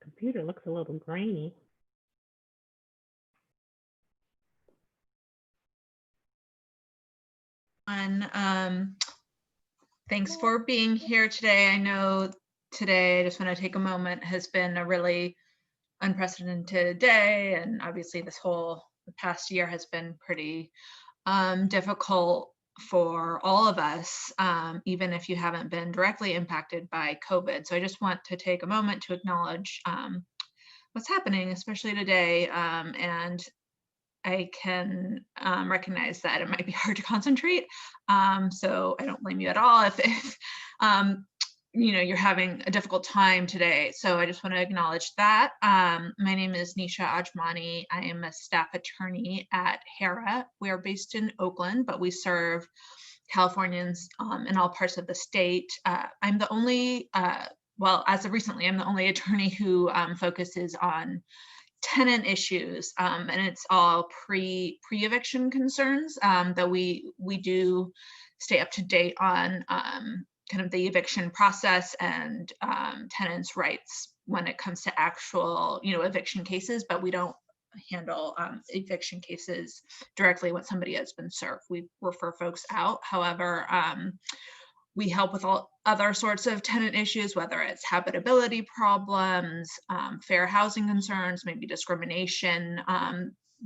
Computer looks a little grainy. Thanks for being here today. I know today, I just want to take a moment, has been a really unprecedented day, and obviously the past year has been pretty difficult for all of us, even if you haven't been directly impacted by COVID. So I just want to take a moment to acknowledge what's happening, especially today, and I can recognize that it might be hard to concentrate. So I don't blame you at all if you're having a difficult time today. So I just want to acknowledge that. My name is Nisha Ajmani. I am a staff attorney at HERA. We are based in Oakland, but we serve Californians in all parts of the state. I'm the only, as of recently, I'm the only attorney who focuses on tenant issues, and it's all pre-eviction concerns, that we do stay up to date on kind of the eviction process and tenants' rights when it comes to actual eviction cases, but we don't handle eviction cases directly when somebody has been served. We refer folks out. However, we help with all other sorts of tenant issues, whether it's habitability problems, fair housing concerns, maybe discrimination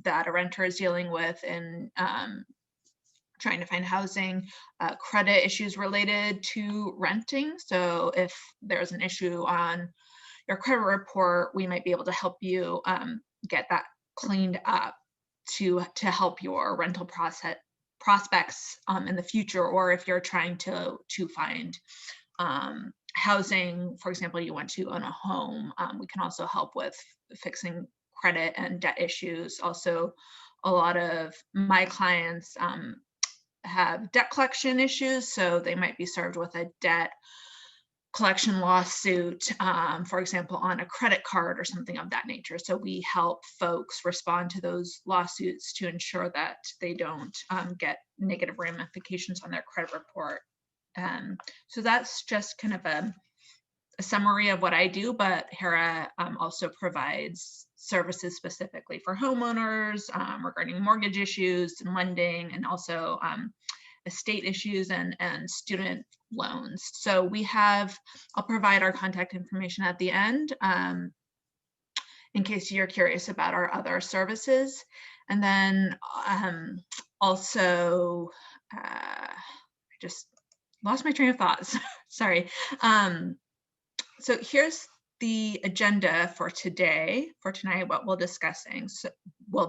that a renter is dealing with in trying to find housing, credit issues related to renting. So if there's an issue on your credit report, we might be able to help you get that cleaned up to help your rental prospects in the future, or if you're trying to find housing, for example, you want to own a home, we can also help with fixing credit and debt issues. Also, a lot of my clients have debt collection issues, so they might be served with a debt collection lawsuit, for example, on a credit card or something of that nature. So we help folks respond to those lawsuits to ensure that they don't get negative ramifications on their credit report. So that's just kind of a summary of what I do, but HERA also provides services specifically for homeowners regarding mortgage issues and lending, and also estate issues and student loans. So I'll provide our contact information at the end in case you're curious about our other services. And then also, I just lost my train of thought, sorry. So here's the agenda for tonight, what we'll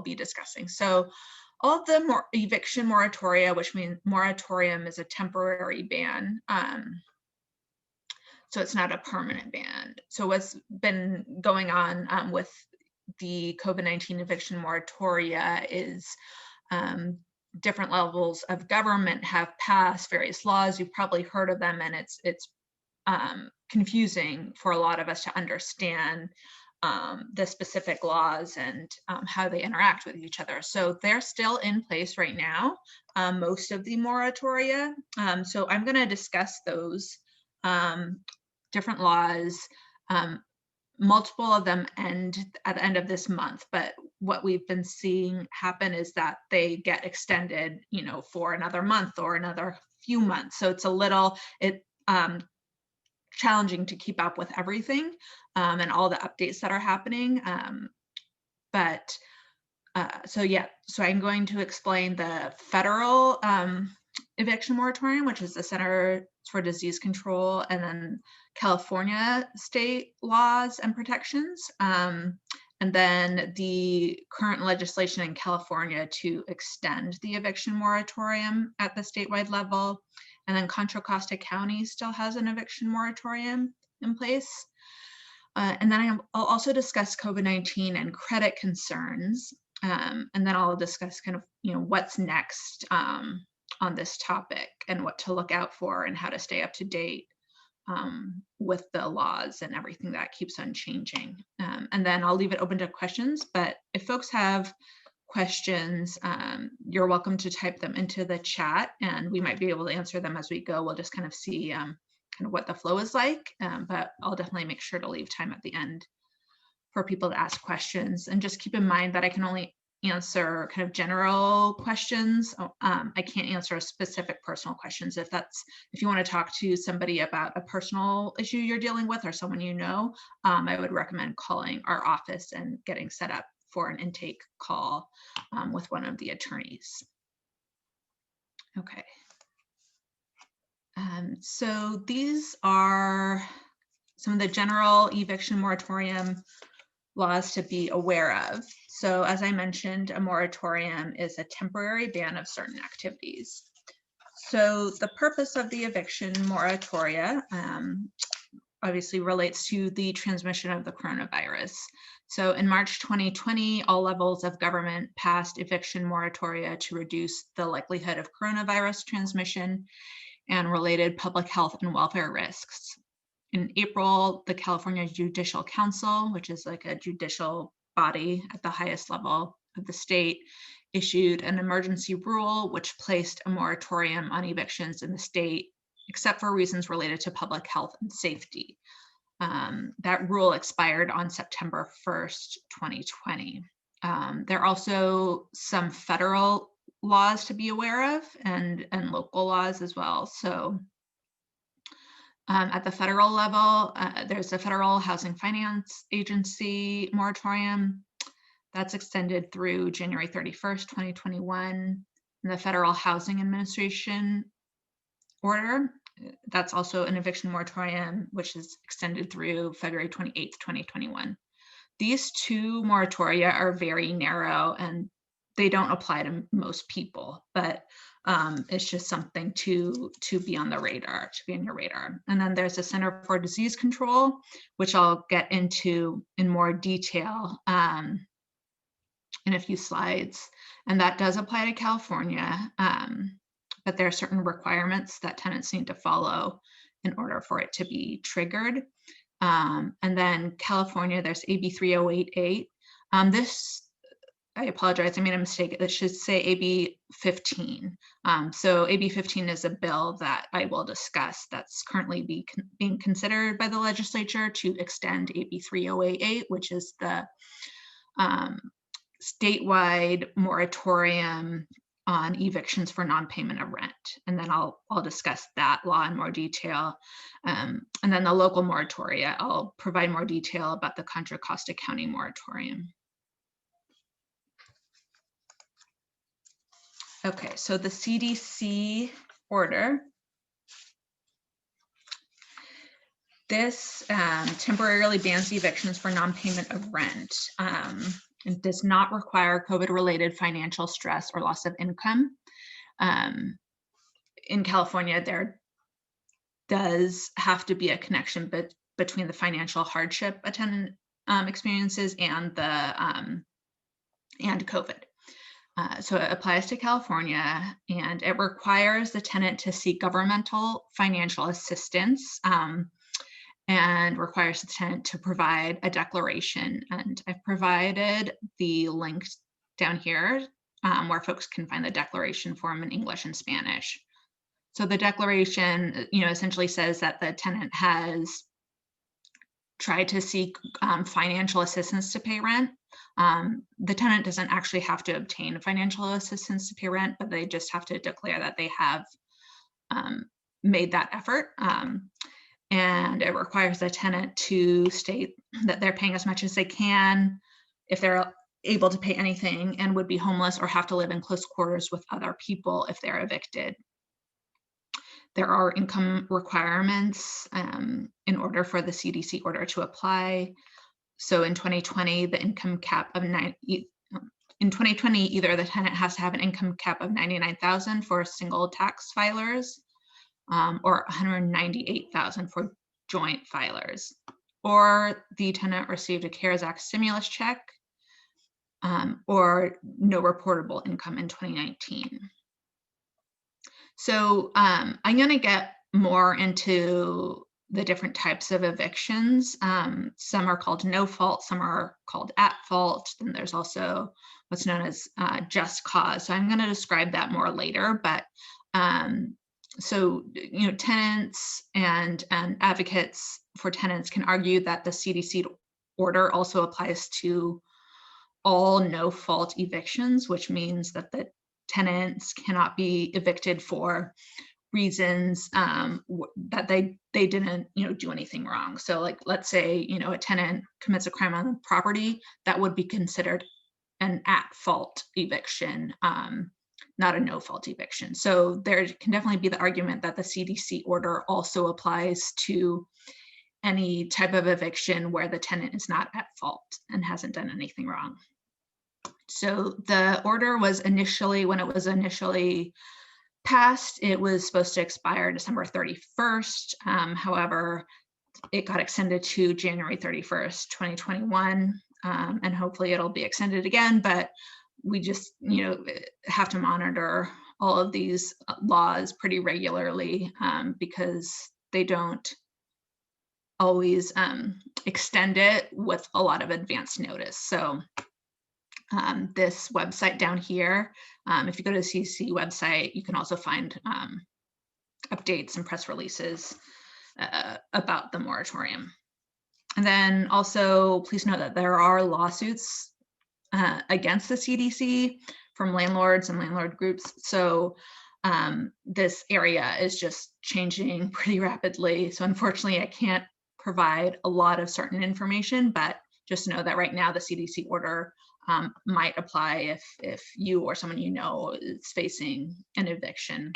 be discussing. So all of the eviction moratoria, which means moratorium is a temporary ban. So it's not a permanent ban. So what's been going on with the COVID-19 eviction moratoria is different levels of government have passed various laws. You've probably heard of them, and it's confusing for a lot of us to understand the specific laws and how they interact with each other. So they're still in place right now, most of the moratoria. So I'm going to discuss those different laws. Multiple of them end at the end of this month, but what we've been seeing happen is that they get extended, for another month or another few months. So it's a little challenging to keep up with everything and all the updates that are happening. So I'm going to explain the federal eviction moratorium, which is the Center for Disease Control, and then California state laws and protections, and then the current legislation in California to extend the eviction moratorium at the statewide level. And then Contra Costa County still has an eviction moratorium in place. And then I'll also discuss COVID-19 and credit concerns. And then I'll discuss kind of, what's next on this topic and what to look out for and how to stay up to date with the laws and everything that keeps on changing. And then I'll leave it open to questions, but if folks have questions, you're welcome to type them into the chat, and we might be able to answer them as we go. We'll just kind of see kind of what the flow is like, but I'll definitely make sure to leave time at the end for people to ask questions. And just keep in mind that I can only answer kind of general questions. I can't answer specific personal questions. If you want to talk to somebody about a personal issue you're dealing with or someone you know, I would recommend calling our office and getting set up for an intake call with one of the attorneys. Okay. So these are some of the general eviction moratorium laws to be aware of. So as I mentioned, a moratorium is a temporary ban of certain activities. So the purpose of the eviction moratoria obviously relates to the transmission of the coronavirus. So in March 2020, all levels of government passed eviction moratoria to reduce the likelihood of coronavirus transmission and related public health and welfare risks. In April, the California Judicial Council, which is like a judicial body at the highest level of the state, issued an emergency rule which placed a moratorium on evictions in the state, except for reasons related to public health and safety. That rule expired on September 1st, 2020. There are also some federal laws to be aware of and local laws as well. So at the federal level, there's a Federal Housing Finance Agency moratorium that's extended through January 31st, 2021. And the Federal Housing Administration order, that's also an eviction moratorium, which is extended through February 28th, 2021. These two moratoria are very narrow and they don't apply to most people, but it's just something to be on the radar, to be on your radar. And then there's the Center for Disease Control, which I'll get into in more detail in a few slides. And that does apply to California, but there are certain requirements that tenants need to follow in order for it to be triggered. And then California, there's AB 3088. This, I apologize, I made a mistake. It should say AB 15. So AB 15 is a bill that I will discuss that's currently being considered by the legislature to extend AB 3088, which is the statewide moratorium on evictions for non-payment of rent. And then I'll discuss that law in more detail. And then the local moratoria, I'll provide more detail about the Contra Costa County moratorium. Okay, so the CDC order. This temporarily bans evictions for non-payment of rent. It does not require COVID-related financial stress or loss of income. In California, there does have to be a connection between the financial hardship a tenant experiences and COVID. So it applies to California, and it requires the tenant to seek governmental financial assistance and requires the tenant to provide a declaration. And I've provided the link down here where folks can find the declaration form in English and Spanish. So the declaration, essentially says that the tenant has tried to seek financial assistance to pay rent. The tenant doesn't actually have to obtain financial assistance to pay rent, but they just have to declare that they have made that effort. And it requires the tenant to state that they're paying as much as they can, if they're able to pay anything, and would be homeless or have to live in close quarters with other people if they're evicted. There are income requirements in order for the CDC order to apply. So in 2020, the income cap of in 2020, either the tenant has to have an income cap of $99,000 for single tax filers, or $198,000 for joint filers, or the tenant received a CARES Act stimulus check, or no reportable income in 2019. So I'm going to get more into the different types of evictions. Some are called no fault, some are called at fault, and there's also what's known as just cause. So I'm going to describe that more later, but so tenants and advocates for tenants can argue that the CDC order also applies to all no-fault evictions, which means that the tenants cannot be evicted for reasons that they didn't do anything wrong. So like, let's say a tenant commits a crime on the property, that would be considered an at-fault eviction, not a no-fault eviction. So there can definitely be the argument that the CDC order also applies to any type of eviction where the tenant is not at fault and hasn't done anything wrong. So the order was initially, when it was initially passed, it was supposed to expire December 31st. However, it got extended to January 31st, 2021. And hopefully it'll be extended again, but we just, have to monitor all of these laws pretty regularly because they don't always extend it with a lot of advance notice. So this website down here, if you go to the CDC website, you can also find updates and press releases about the moratorium. And then also, please note that there are lawsuits against the CDC from landlords and landlord groups. So this area is just changing pretty rapidly. So unfortunately, I can't provide a lot of certain information, but just know that right now the CDC order might apply if you or someone is facing an eviction.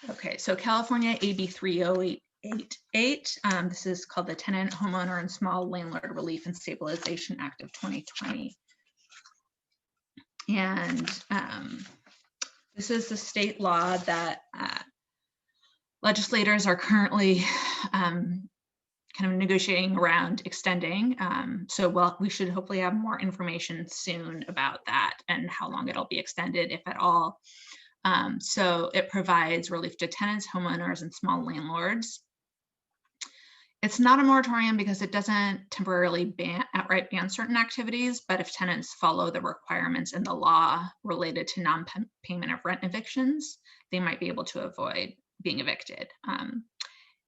Okay, so California AB 30888, this is called the Tenant, Homeowner, and Small Landlord Relief and Stabilization Act of 2020. And this is the state law that legislators are currently kind of negotiating around extending. So we should hopefully have more information soon about that and how long it'll be extended, if at all. So it provides relief to tenants, homeowners, and small landlords. It's not a moratorium because it doesn't temporarily outright ban certain activities, but if tenants follow the requirements in the law related to non-payment of rent evictions, they might be able to avoid being evicted.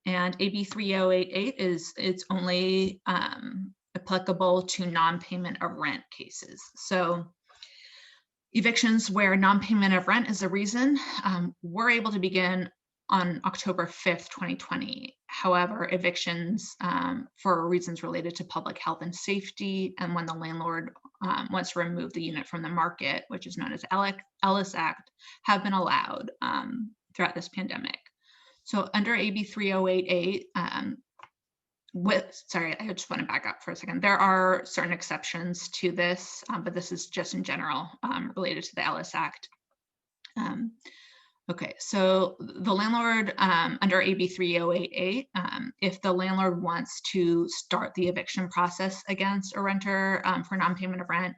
And AB 3088 it's only applicable to non-payment of rent cases. So evictions where non-payment of rent is a reason, we're able to begin on October 5th, 2020. However, evictions for reasons related to public health and safety, and when the landlord wants to remove the unit from the market, which is known as Ellis Act, have been allowed throughout this pandemic. So under AB 3088, sorry, I just want to back up for a second. There are certain exceptions to this, but this is just in general related to the Ellis Act. Okay, so the landlord under AB 3088, if the landlord wants to start the eviction process against a renter for non-payment of rent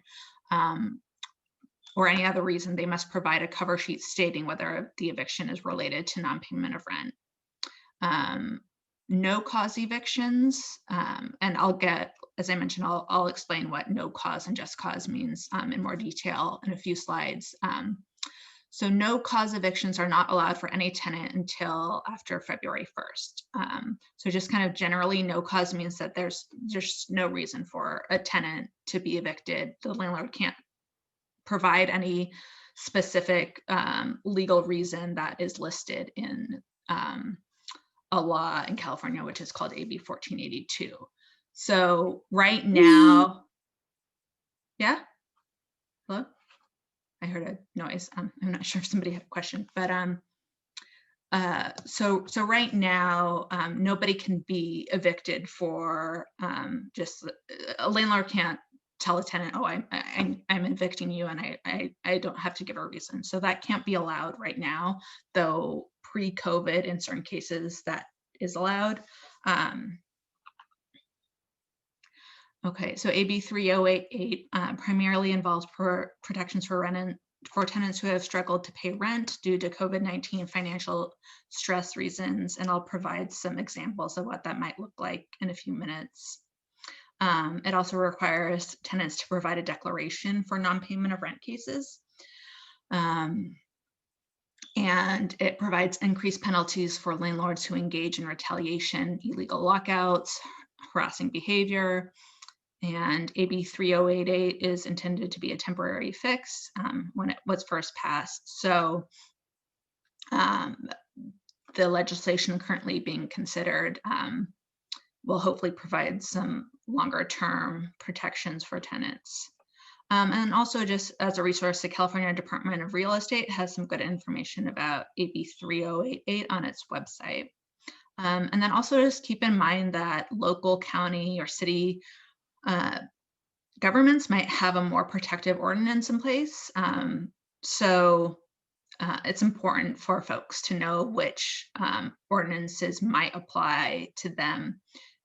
or any other reason, they must provide a cover sheet stating whether the eviction is related to non-payment of rent. No cause evictions, and as I mentioned, I'll explain what no cause and just cause means in more detail in a few slides. So no cause evictions are not allowed for any tenant until after February 1st. So just kind of generally, no cause means that there's just no reason for a tenant to be evicted. The landlord can't provide any specific legal reason that is listed in a law in California, which is called AB 1482. So right now, yeah, hello? I heard a noise. I'm not sure if somebody had a question, but so right now, nobody can be evicted for just a landlord can't tell a tenant, oh, I'm evicting you, and I don't have to give a reason. So that can't be allowed right now, though pre-COVID in certain cases that is allowed. Okay, so AB 3088 primarily involves protections for tenants who have struggled to pay rent due to COVID-19 financial stress reasons, and I'll provide some examples of what that might look like in a few minutes. It also requires tenants to provide a declaration for non-payment of rent cases. And and it provides increased penalties for landlords who engage in retaliation, illegal lockouts, harassing behavior. And AB 3088 is intended to be a temporary fix when it was first passed. So the legislation currently being considered will hopefully provide some longer term protections for tenants. And also, just as a resource, the California Department of Real Estate has some good information about AB 3088 on its website. And then also just keep in mind that local, county, or city governments might have a more protective ordinance in place. So it's important for folks to know which ordinances might apply to them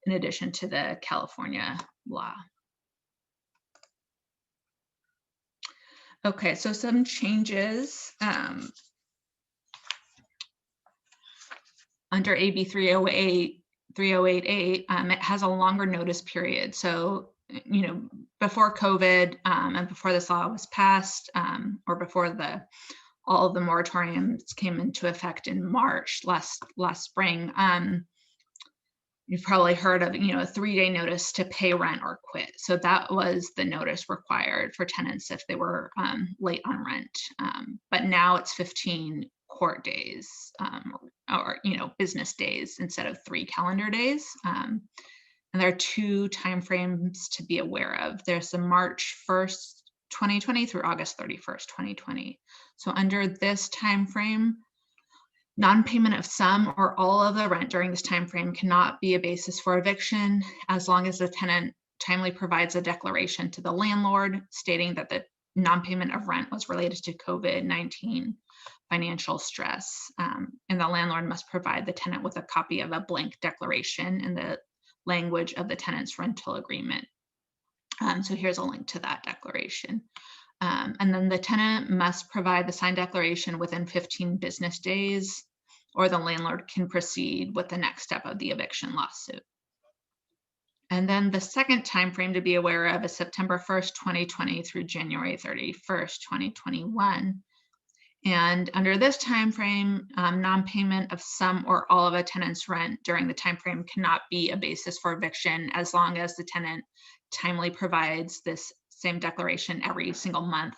in addition to the California law. Okay, so some changes under AB 3088, it has a longer notice period. So, before COVID and before this law was passed, or before all of the moratoriums came into effect in March last spring, you've probably heard of, a 3-day notice to pay rent or quit. So that was the notice required for tenants if they were late on rent. But now it's 15 court days or business days instead of 3 calendar days. And there are 2 timeframes to be aware of. There's the March 1st, 2020 through August 31st, 2020. So under this timeframe, non-payment of some or all of the rent during this time frame cannot be a basis for eviction as long as the tenant timely provides a declaration to the landlord stating that the non-payment of rent was related to COVID-19 financial stress. And the landlord must provide the tenant with a copy of a blank declaration in the language of the tenant's rental agreement. So here's a link to that declaration. And then the tenant must provide the signed declaration within 15 business days, or the landlord can proceed with the next step of the eviction lawsuit. And then the second time frame to be aware of is September 1st, 2020 through January 31st, 2021. And under this time frame, non-payment of some or all of a tenant's rent during the time frame cannot be a basis for eviction as long as the tenant timely provides this same declaration every single month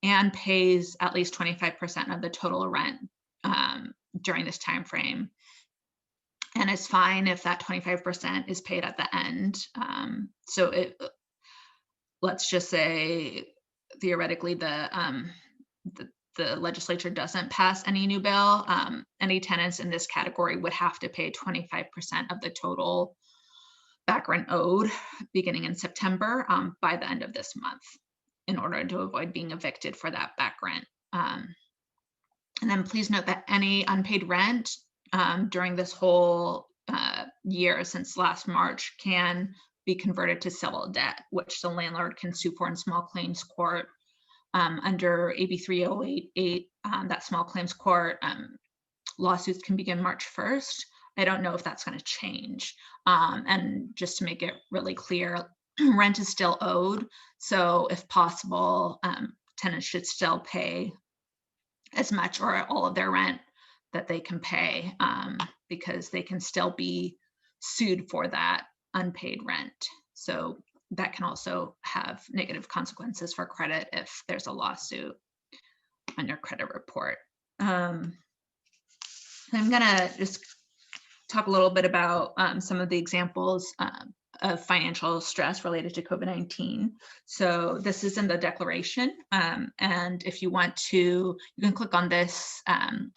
and pays at least 25% of the total rent during this time frame. And it's fine if that 25% is paid at the end. Let's just say theoretically the legislature doesn't pass any new bill, any tenants in this category would have to pay 25% of the total back rent owed beginning in September by the end of this month in order to avoid being evicted for that back rent. And then please note that any unpaid rent during this whole year since last March can be converted to civil debt, which the landlord can sue for in small claims court. Under AB 3088, that small claims court lawsuits can begin March 1st. I don't know if that's going to change. And just to make it really clear, rent is still owed. So if possible, tenants should still pay as much or all of their rent that they can pay because they can still be sued for that unpaid rent. So that can also have negative consequences for credit if there's a lawsuit on your credit report. I'm gonna just talk a little bit about some of the examples of financial stress related to COVID-19. So this is in the declaration. And if you want to, you can click on this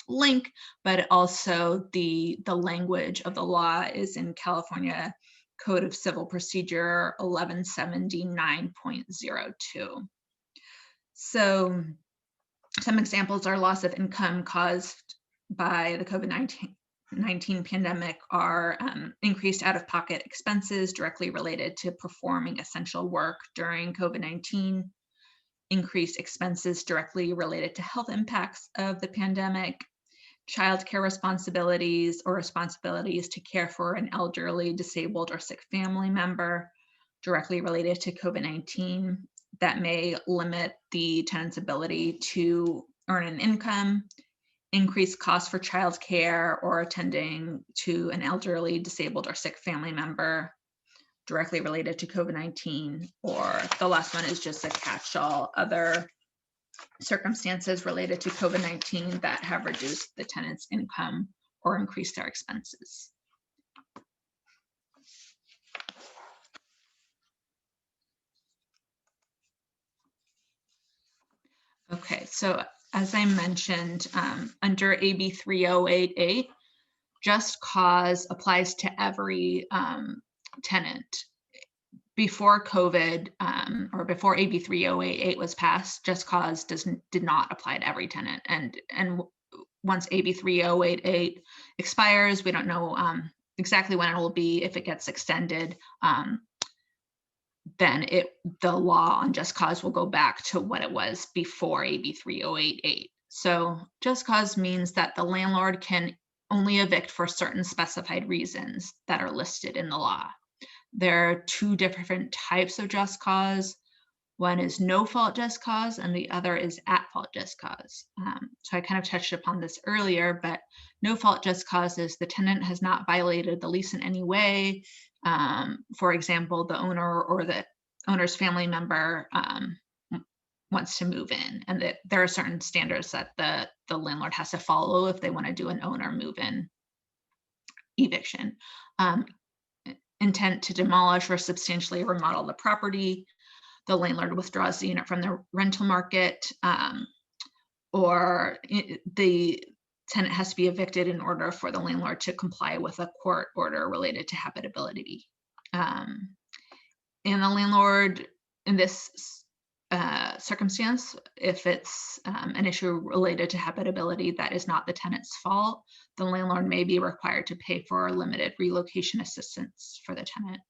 link, but also the language of the law is in California Code of Civil Procedure 1179.02. So some examples are loss of income caused by the COVID-19 pandemic are increased out-of-pocket expenses directly related to performing essential work during COVID-19, increased expenses directly related to health impacts of the pandemic, childcare responsibilities or responsibilities to care for an elderly, disabled, or sick family member directly related to COVID-19 that may limit the tenant's ability to earn an income, increased costs for childcare or attending to an elderly, disabled, or sick family member directly related to COVID-19, or the last one is just a catch-all, other circumstances related to COVID-19 that have reduced the tenant's income or increased their expenses. Okay, so as I mentioned, under AB 3088, just cause applies to every tenant. Before COVID, or before AB 3088 was passed, just cause did not apply to every tenant. And once AB 3088 expires, we don't know exactly when it will be. If it gets extended, then the law on just cause will go back to what it was before AB 3088. So just cause means that the landlord can only evict for certain specified reasons that are listed in the law. There are two different types of just cause. One is no fault just cause, and the other is at fault just cause. So I kind of touched upon this earlier, but no fault just cause is the tenant has not violated the lease in any way. For example, the owner or the owner's family member wants to move in, and that there are certain standards that the landlord has to follow if they want to do an owner move-in eviction. Intent to demolish or substantially remodel the property, the landlord withdraws the unit from the rental market, or the tenant has to be evicted in order for the landlord to comply with a court order related to habitability. And the landlord in this circumstance, if it's an issue related to habitability that is not the tenant's fault, the landlord may be required to pay for limited relocation assistance for the tenant.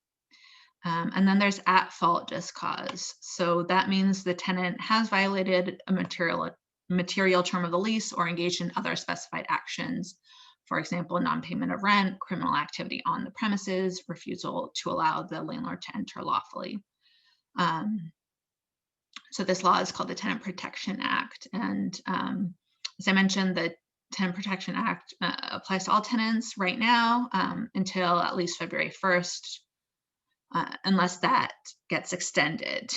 And then there's at fault just cause. So that means the tenant has violated a material term of the lease or engaged in other specified actions. For example, non-payment of rent, criminal activity on the premises, refusal to allow the landlord to enter lawfully. So this law is called the Tenant Protection Act. And as I mentioned, the Tenant Protection Act applies to all tenants right now until at least February 1st, unless that gets extended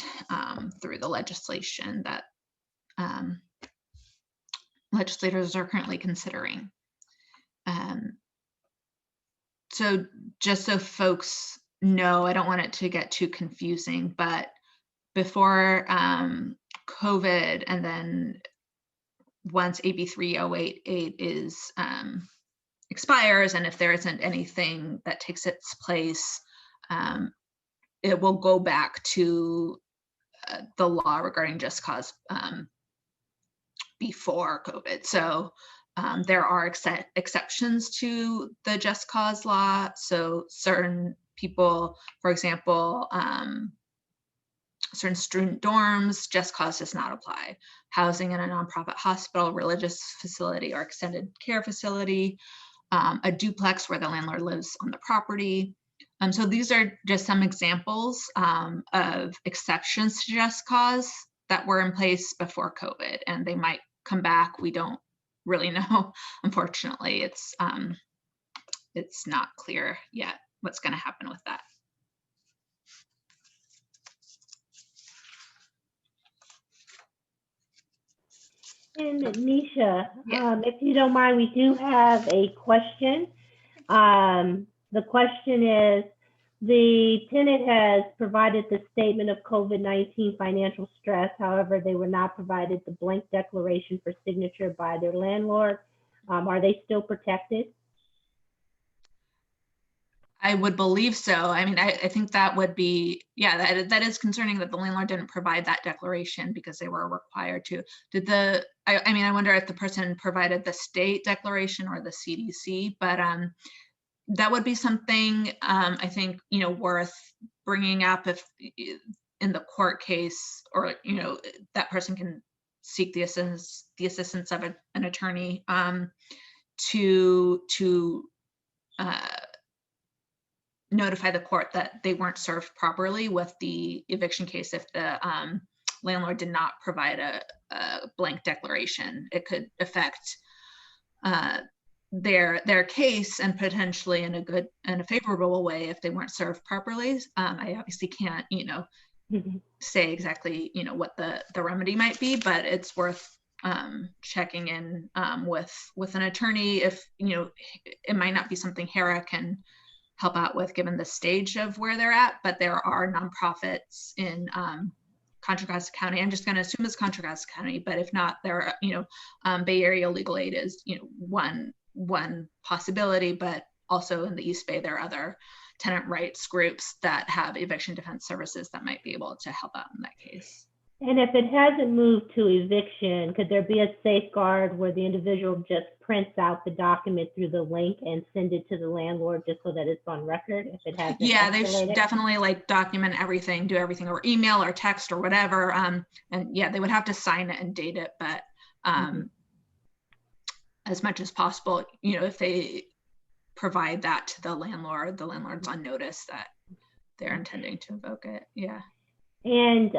through the legislation that legislators are currently considering. So just so folks know, I don't want it to get too confusing, but before COVID, and then once AB 3088 is expires, and if there isn't anything that takes its place, it will go back to the law regarding just cause before COVID. So there are exceptions to the just cause law. So certain people, for example, certain student dorms, just cause does not apply. Housing in a nonprofit hospital, religious facility, or extended care facility, a duplex where the landlord lives on the property. So these are just some examples of exceptions to just cause that were in place before COVID, and they might come back. We don't really know. Unfortunately, it's not clear yet what's going to happen with that. And Nisha, Yeah. if you don't mind, we do have a question. The question is, the tenant has provided the statement of COVID-19 financial stress. However, they were not provided the blank declaration for signature by their landlord. Are they still protected? I would believe so. I mean, I think that would be, yeah, that is concerning that the landlord didn't provide that declaration because they were required to. I mean, I wonder if the person provided the state declaration or the CDC, but that would be something I think, worth bringing up if in the court case, or, that person can seek the assistance of an attorney to notify the court that they weren't served properly with the eviction case. If the landlord did not provide a blank declaration, it could affect their case, and potentially in a favorable way if they weren't served properly. I obviously can't, say exactly, what the remedy might be, but it's worth checking in with an attorney if, it might not be something HERA can help out with given the stage of where they're at, but there are nonprofits in Contra Costa County. I'm just going to assume it's Contra Costa County, but if not, there are, Bay Area Legal Aid is, one possibility, but also in the East Bay, there are other tenant rights groups that have eviction defense services that might be able to help out in that case. And if it hasn't moved to eviction, could there be a safeguard where the individual just prints out the document through the link and send it to the landlord just so that it's on record if it hasn't Yeah, they should escalated? definitely document everything, do everything, or email or text or whatever. And yeah, they would have to sign it and date it, but as much as possible, if they provide that to the landlord's on notice that they're intending to invoke it. Yeah. And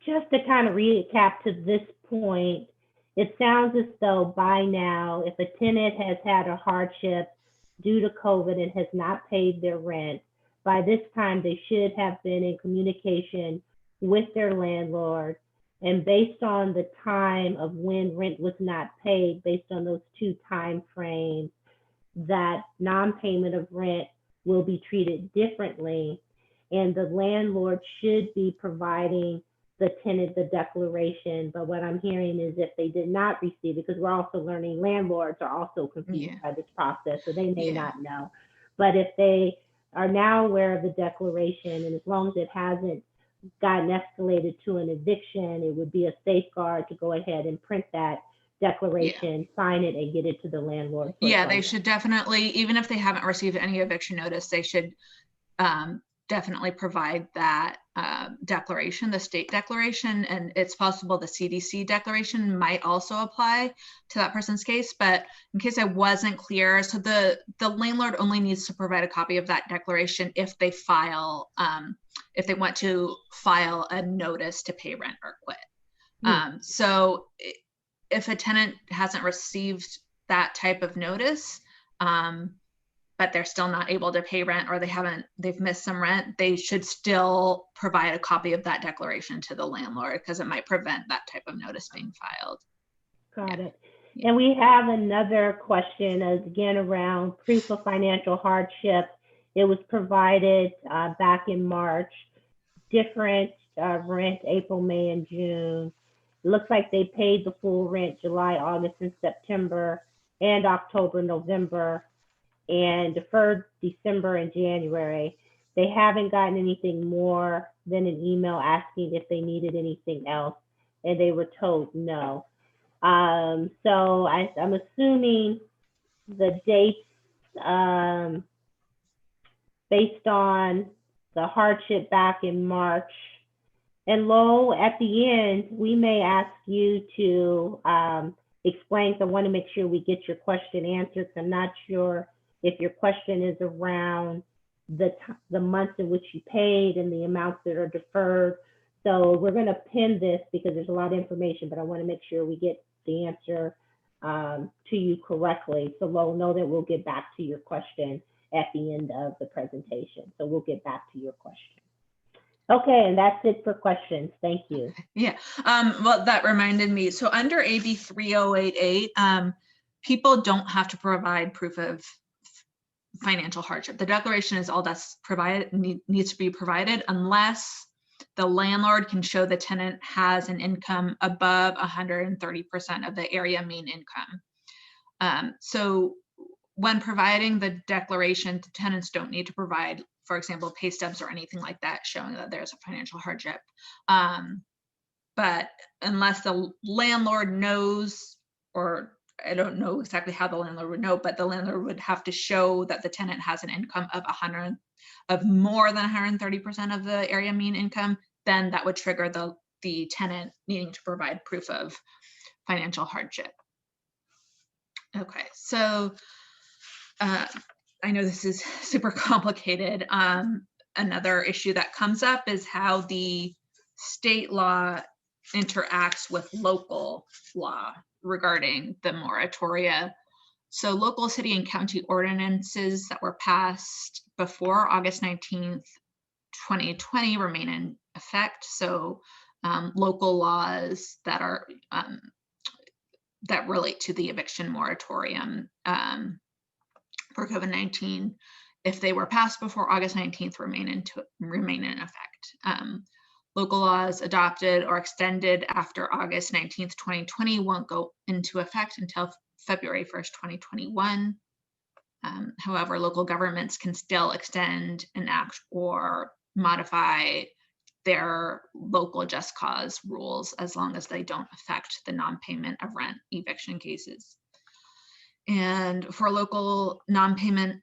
just to kind of recap to this point, it sounds as though by now, if a tenant has had a hardship due to COVID and has not paid their rent, by this time they should have been in communication with their landlord. And based on the time of when rent was not paid, based on those two time frames, that non-payment of rent will be treated differently. And the landlord should be providing the tenant the declaration. But what I'm hearing is if they did not receive it, because we're also learning landlords are also confused by this process, so they may not know. But if they are now aware of the declaration, and as long as it hasn't gotten escalated to an eviction, it would be a safeguard to go ahead and print that declaration, sign it, and get it to the landlord. Yeah, they should definitely, even if they haven't received any eviction notice, they should definitely provide that declaration, the state declaration, and it's possible the CDC declaration might also apply to that person's case. But in case I wasn't clear, so the landlord only needs to provide a copy of that declaration if they file, if they want to file a notice to pay rent or quit. So if a tenant hasn't received that type of notice, but they're still not able to pay rent, or they've missed some rent, they should still provide a copy of that declaration to the landlord, because it might prevent that type of notice being filed. Got it. And we have another question, again, around proof of financial hardship. It was provided back in March, different rent, April, May, and June. It looks like they paid the full rent July, August, and September, and October, November, and deferred December and January. They haven't gotten anything more than an email asking if they needed anything else, and they were told no. So I'm assuming the dates based on the hardship back in March. And Lo, at the end, we may ask you to explain, so I want to make sure we get your question answered. So I'm not sure if your question is around the months in which you paid and the amounts that are deferred. So we're going to pin this because there's a lot of information, but I want to make sure we get the answer to you correctly. So Lo, know that we'll get back to your question at the end of the presentation. So we'll get back to your question. Okay, and that's it for questions. Thank you. Yeah, well, that reminded me. So under AB 3088, people don't have to provide proof of financial hardship. The declaration is all that's provided, needs to be provided unless the landlord can show the tenant has an income above 130% of the area mean income. So when providing the declaration, the tenants don't need to provide, for example, pay stubs or anything like that showing that there's a financial hardship. But unless the landlord knows, or I don't know exactly how the landlord would know, but the landlord would have to show that the tenant has an income of more than 130% of the area mean income, then that would trigger the tenant needing to provide proof of financial hardship. Okay, so I know this is super complicated. Another issue that comes up is how the state law interacts with local law regarding the moratoria So local city and county ordinances that were passed before August 19th, 2020 remain in effect. So local laws that are that relate to the eviction moratorium for COVID-19, if they were passed before August 19th, remain in effect. Local laws adopted or extended after August 19th, 2020 won't go into effect until February 1st, 2021. However, local governments can still extend, enact, or modify their local just cause rules as long as they don't affect the non-payment of rent eviction cases. And for local non-payment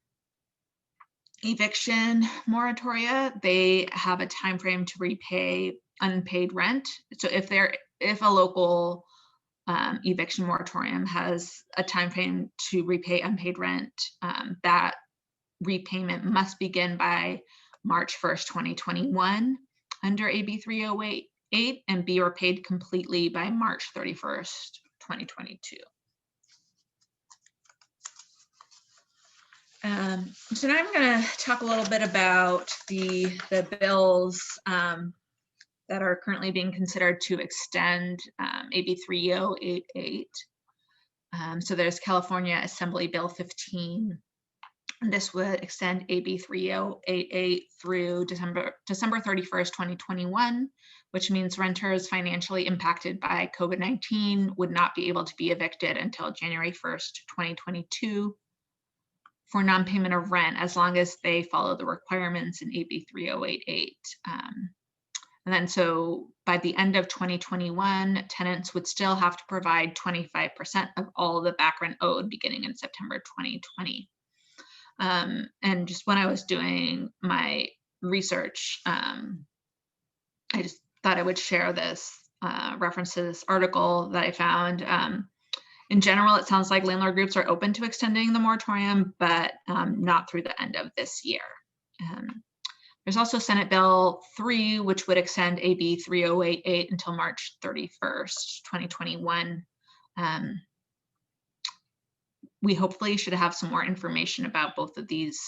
eviction moratoria, they have a time frame to repay unpaid rent. So if a local eviction moratorium has a time frame to repay unpaid rent, that repayment must begin by March 1st, 2021 under AB 3088 and be repaid completely by March 31st, 2022. So now I'm going to talk a little bit about the bills that are currently being considered to extend AB 3088. So there's California Assembly Bill 15. And this would extend AB 3088 through December 31st, 2021, which means renters financially impacted by COVID-19 would not be able to be evicted until January 1st, 2022 for non-payment of rent, as long as they follow the requirements in AB 3088. And then so by the end of 2021, tenants would still have to provide 25% of all the back rent owed beginning in September 2020. And just when I was doing my research, I just thought I would share this reference to this article that I found. In general, it sounds like landlord groups are open to extending the moratorium, but not through the end of this year. There's also Senate Bill 3, which would extend AB 3088 until March 31st, 2021. We hopefully should have some more information about both of these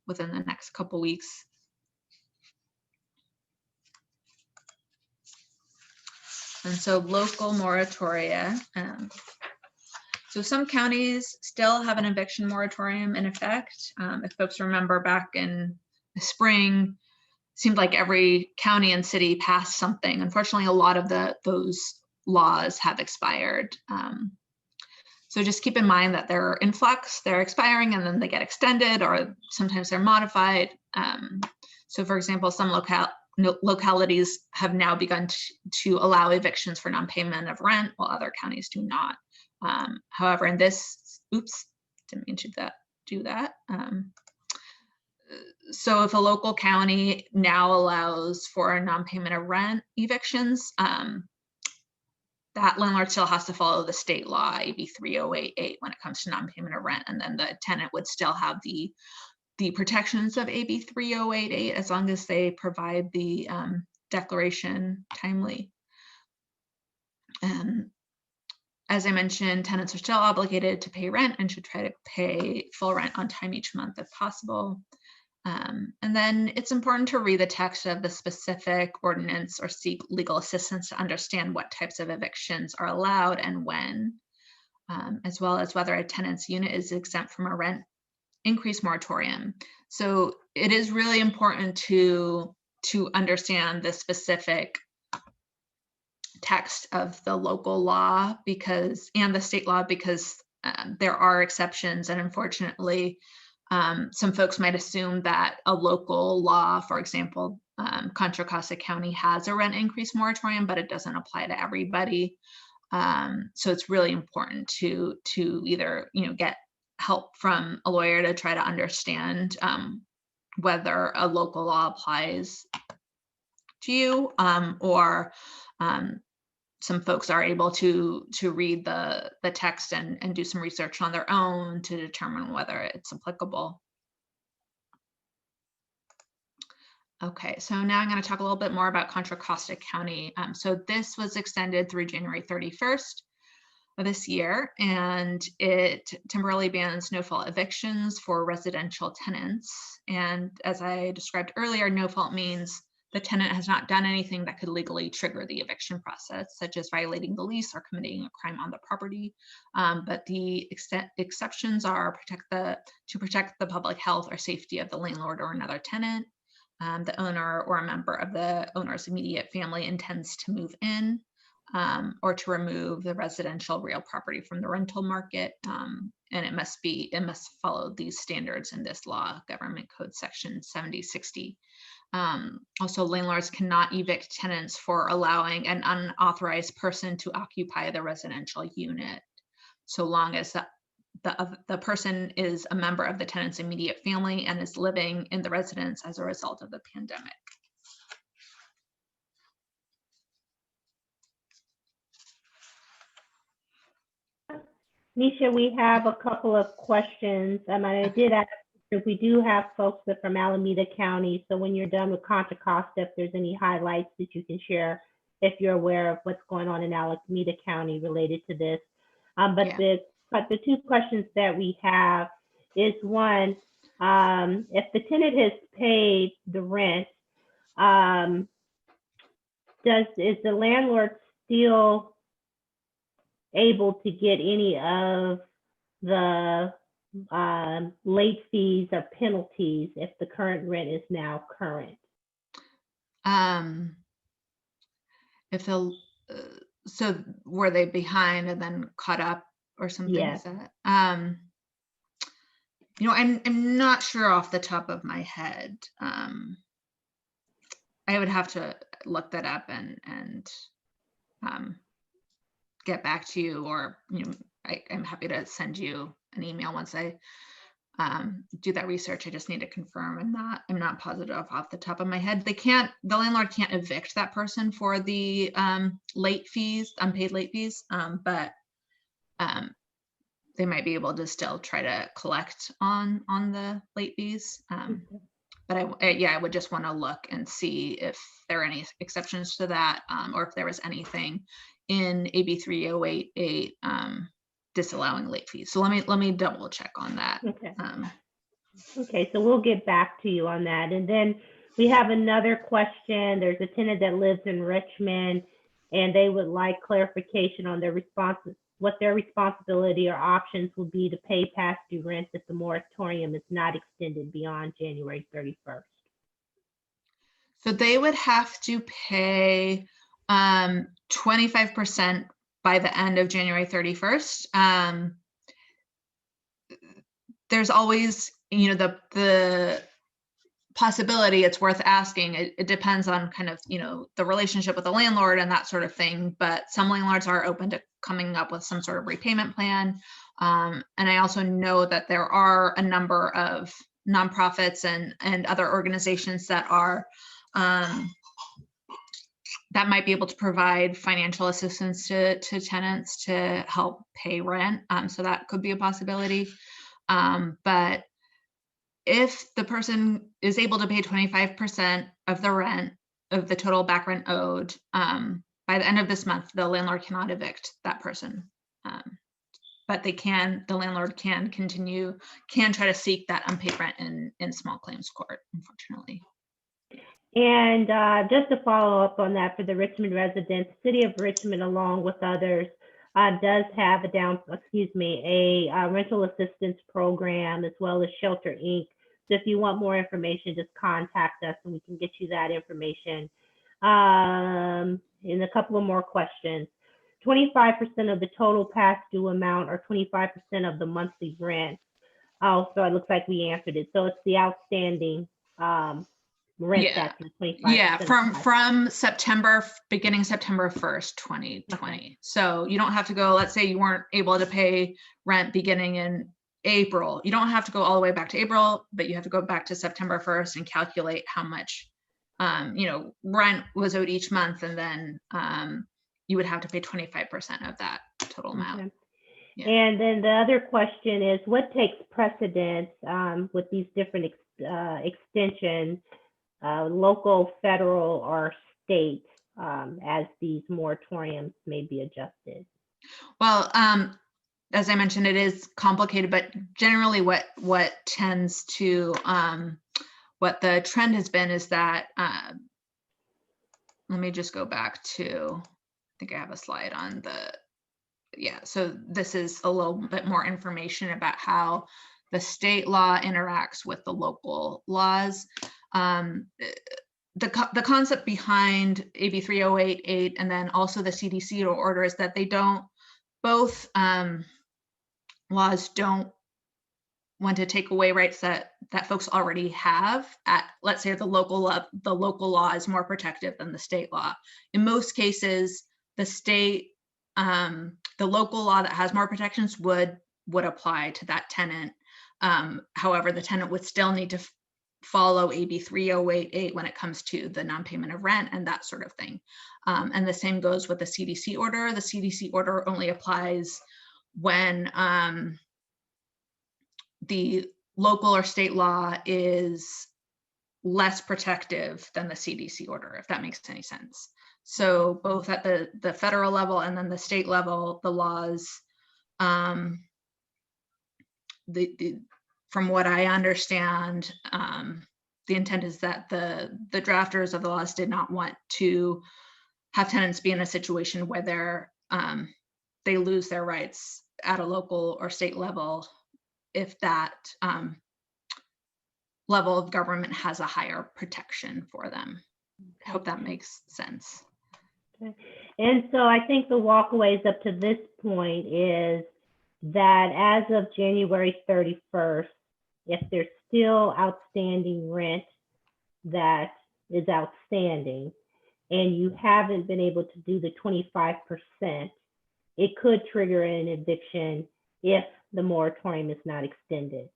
within the next couple weeks. And so local moratoria. So some counties still have an eviction moratorium in effect. If folks remember back in the spring, it seemed like every county and city passed something. Unfortunately, a lot of those laws have expired. So just keep in mind that they're in flux, they're expiring, and then they get extended, or sometimes they're modified. So for example, some localities have now begun to allow evictions for non-payment of rent, while other counties do not. However, in this, oops, didn't mean to do that. So if a local county now allows for non-payment of rent evictions, that landlord still has to follow the state law, AB 3088, when it comes to non-payment of rent, and then the tenant would still have the protections of AB 3088 as long as they provide the declaration timely. As I mentioned, tenants are still obligated to pay rent and should try to pay full rent on time each month if possible. And then it's important to read the text of the specific ordinance or seek legal assistance to understand what types of evictions are allowed and when, as well as whether a tenant's unit is exempt from a rent increase moratorium. So it is really important to understand the specific text of the local law and the state law, because there are exceptions, and unfortunately, some folks might assume that a local law, for example, Contra Costa County has a rent increase moratorium, but it doesn't apply to everybody. So it's really important to either get help from a lawyer to try to understand whether a local law applies to you, or some folks are able to read the text and do some research on their own to determine whether it's applicable. Okay, so now I'm going to talk a little bit more about Contra Costa County. So this was extended through January 31st. of this year, and it temporarily bans no-fault evictions for residential tenants. And as I described earlier, no-fault means the tenant has not done anything that could legally trigger the eviction process, such as violating the lease or committing a crime on the property. But the exceptions are to protect the public health or safety of the landlord or another tenant. The owner or a member of the owner's immediate family intends to move in, or to remove the residential real property from the rental market. And it must follow these standards in this law, Government Code Section 7060. Also, landlords cannot evict tenants for allowing an unauthorized person to occupy the residential unit, so long as the person is a member of the tenant's immediate family and is living in the residence as a result of the pandemic. Nisha, we have a couple of questions. I did ask if we do have folks that are from Alameda County. So when you're done with Contra, Costa, if there's any highlights that you can share, if you're aware of what's going on in Alameda County related to this. But the two questions that we have is one, if the tenant has paid the rent, is the landlord still able to get any of the late fees or penalties if the current rent is now current? If they'll, so were they behind and then caught up or something? Yes. Is that? You know, I'm not sure off the top of my head. I would have to look that up and get back to you, or I'm happy to send you an email once I do that research. I just need to confirm. I'm not positive off the top of my head. The landlord can't evict that person for the late fees, unpaid late fees, but they might be able to still try to collect on the late fees. But I would just want to look and see if there are any exceptions to that, or if there was anything in AB 3088 disallowing late fees. So let me double check on that. Okay. Okay, so we'll get back to you on that. And then we have another question. There's a tenant that lives in Richmond, and they would like clarification on their responses, what their responsibility or options will be to pay past due rent if the moratorium is not extended beyond January 31st. So they would have to pay 25% by the end of January 31st. There's always, the possibility. It's worth asking. It depends on kind of, the relationship with the landlord and that sort of thing. But some landlords are open to coming up with some sort of repayment plan. And I also know that there are a number of nonprofits and other organizations that are that might be able to provide financial assistance to tenants to help pay rent. So that could be a possibility. But if the person is able to pay 25% of the rent, of the total back rent owed, by the end of this month, the landlord cannot evict that person. But the landlord can try to seek that unpaid rent in small claims court, unfortunately. And just to follow up on that, for the Richmond residents, City of Richmond, along with others, does have a rental assistance program, as well as Shelter Inc. So if you want more information, just contact us and we can get you that information. And a couple of more questions. 25% of the total past due amount, or 25% of the monthly rent. Oh, so it looks like we answered it. So it's the outstanding rent that's 25%. Yeah, from beginning September 1st, 2020. Okay. So you don't have to go, let's say you weren't able to pay rent beginning in April. You don't have to go all the way back to April, but you have to go back to September 1st and calculate how much rent was owed each month, and then you would have to pay 25% of that total amount. Okay. Yeah. And then the other question is, what takes precedence with these different extensions, local, federal, or state, as these moratoriums may be adjusted? Well, as I mentioned, it is complicated, but generally what tends to, what the trend has been is that, let me just go back to, I think I have a slide on so this is a little bit more information about how the state law interacts with the local laws. The concept behind AB 3088 and then also the CDC order is that they don't, both laws don't want to take away rights that folks already have. At, let's say, the local law is more protective than the state law. In most cases, the local law that has more protections would apply to that tenant. However, the tenant would still need to follow AB 3088 when it comes to the non-payment of rent and that sort of thing. And the same goes with the CDC order. The CDC order only applies when the local or state law is less protective than the CDC order, if that makes any sense. So both at the federal level and then the state level, the laws, from what I understand, the intent is that the drafters of the laws did not want to have tenants be in a situation where they lose their rights at a local or state level if that level of government has a higher protection for them. I hope that makes sense. Okay. And so I think the walkaways up to this point is that as of January 31st, if there's still outstanding rent that is outstanding and you haven't been able to do the 25%, it could trigger an eviction if the moratorium is not extended.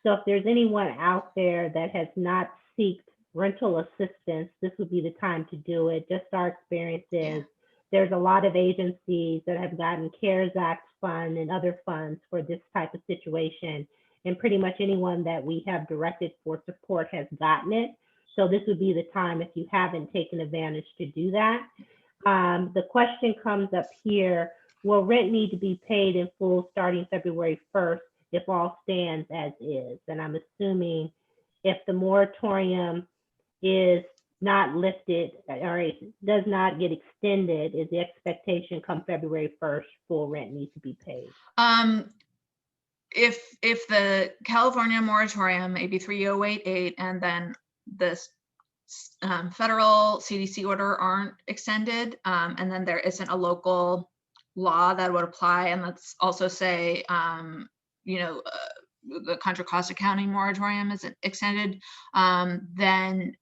So if there's anyone out there that has not sought rental assistance, this would be the time to do it. Just our experience is there's a lot of agencies that have gotten CARES Act fund and other funds for this type of situation. And pretty much anyone that we have directed for support has gotten it. So this would be the time if you haven't taken advantage to do that. The question comes up here, will rent need to be paid in full starting February 1st if all stands as is? And I'm assuming if the moratorium is not lifted or it does not get extended, is the expectation come February 1st, full rent needs to be paid? If the California moratorium, AB 3088, and then this federal CDC order aren't extended, and then there isn't a local law that would apply, and let's also say, the Contra Costa County moratorium isn't extended, then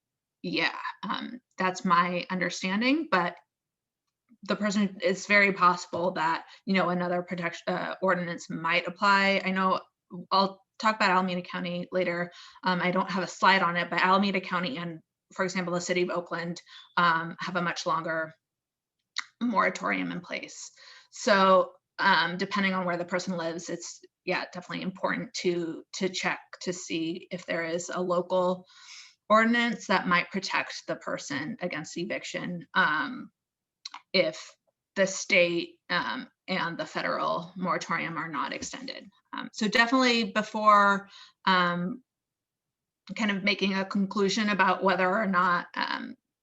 that's my understanding. But the person, it's very possible that another protection ordinance might apply. I know I'll talk about Alameda County later. I don't have a slide on it, but Alameda County and, for example, the city of Oakland have a much longer moratorium in place. So depending on where the person lives, it's definitely important to check to see if there is a local ordinance that might protect the person against eviction if the state and the federal moratorium are not extended. So definitely before kind of making a conclusion about whether or not,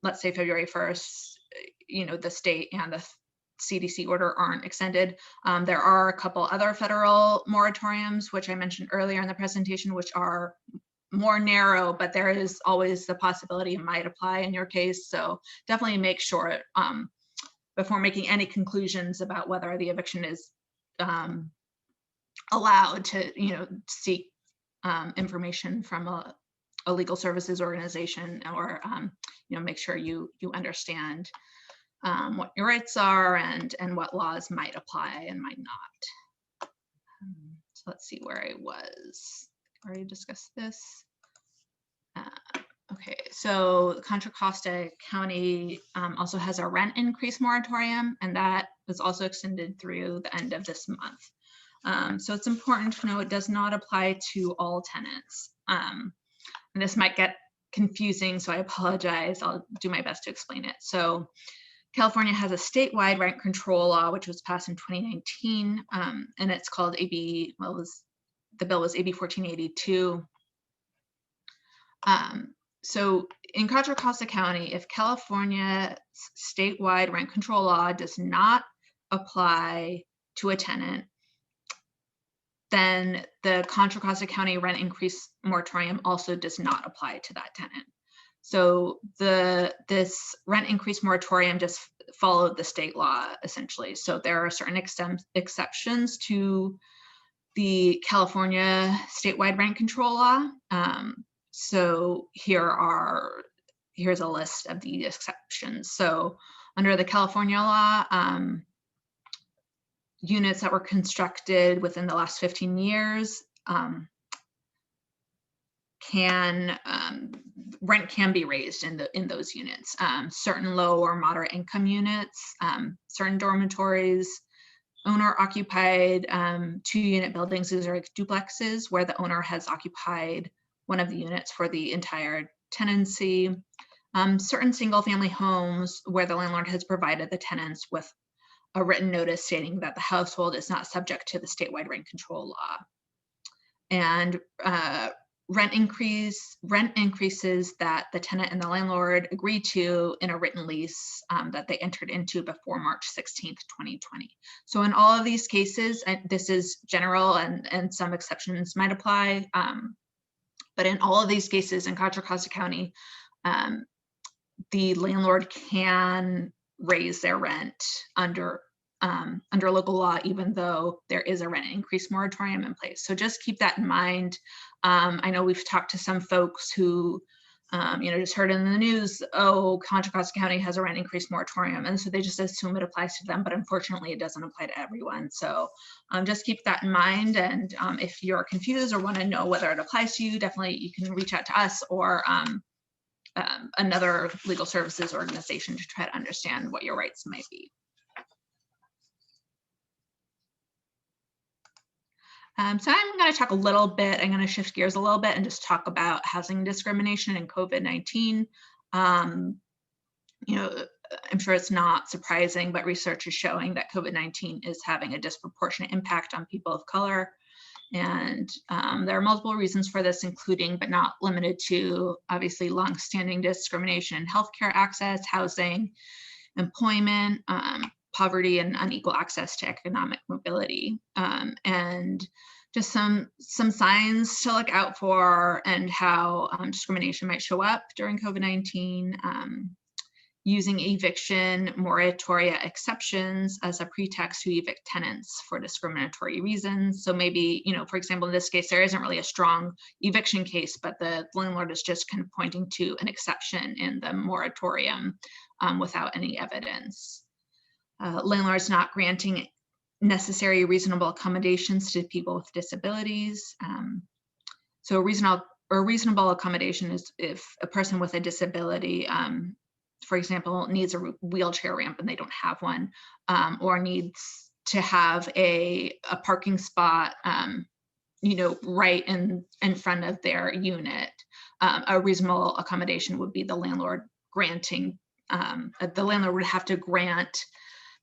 let's say February 1st, the state and the CDC order aren't extended. There are a couple other federal moratoriums, which I mentioned earlier in the presentation, which are more narrow, but there is always the possibility it might apply in your case. So definitely make sure before making any conclusions about whether the eviction is allowed to, seek information from a legal services organization, or make sure you understand what your rights are and what laws might apply and might not. So let's see where I was. Already discussed this. Okay, so Contra Costa County also has a rent increase moratorium, and that was also extended through the end of this month. So it's important to know it does not apply to all tenants. And this might get confusing, so I apologize. I'll do my best to explain it. So California has a statewide rent control law, which was passed in 2019, and it's called AB, the bill was AB 1482. So in Contra Costa County, if California's statewide rent control law does not apply to a tenant, then the Contra Costa County rent increase moratorium also does not apply to that tenant. So this rent increase moratorium just followed the state law essentially. So there are certain exceptions to the California statewide rent control law. So here's a list of the exceptions. So under the California law, units that were constructed within the last 15 years rent can be raised in those units. Certain low or moderate income units, certain dormitories, owner occupied 2-unit buildings. These are like duplexes where the owner has occupied one of the units for the entire tenancy. Certain single family homes where the landlord has provided the tenants with a written notice stating that the household is not subject to the statewide rent control law. And rent increases that the tenant and the landlord agreed to in a written lease that they entered into before March 16th, 2020. So in all of these cases, this is general and some exceptions might apply, but in all of these cases in Contra Costa County, the landlord can raise their rent under local law, even though there is a rent increase moratorium in place. So just keep that in mind. I know we've talked to some folks who, just heard in the news, oh, Contra Costa County has a rent increase moratorium. And so they just assume it applies to them, but unfortunately it doesn't apply to everyone. So just keep that in mind. And if you're confused or want to know whether it applies to you, definitely you can reach out to us or another legal services organization to try to understand what your rights might be. So I'm going to talk a little bit, I'm going to shift gears a little bit and just talk about housing discrimination and COVID-19. I'm sure it's not surprising, but research is showing that COVID-19 is having a disproportionate impact on people of color. And there are multiple reasons for this, including but not limited to, obviously, longstanding discrimination in healthcare access, housing, employment, poverty, and unequal access to economic mobility. And just some signs to look out for and how discrimination might show up during COVID-19. Using eviction moratoria exceptions as a pretext to evict tenants for discriminatory reasons. So maybe, for example, in this case, there isn't really a strong eviction case, but the landlord is just kind of pointing to an exception in the moratorium without any evidence. Landlords not granting necessary reasonable accommodations to people with disabilities. So a reasonable accommodation is if a person with a disability, for example, needs a wheelchair ramp and they don't have one, or needs to have a parking spot, right in front of their unit. A reasonable accommodation would be the landlord granting, the landlord would have to grant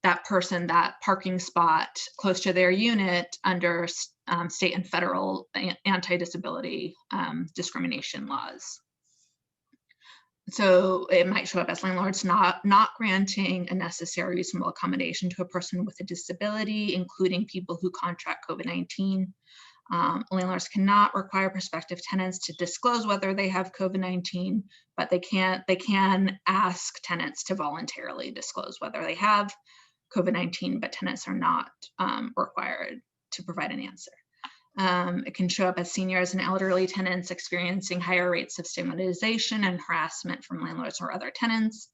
that person that parking spot close to their unit under state and federal anti-disability discrimination laws. So it might show up as landlords not granting a necessary reasonable accommodation to a person with a disability, including people who contract COVID-19. Landlords cannot require prospective tenants to disclose whether they have COVID-19, but they can ask tenants to voluntarily disclose whether they have COVID-19, but tenants are not required to provide an answer. It can show up as seniors and elderly tenants experiencing higher rates of stigmatization and harassment from landlords or other tenants.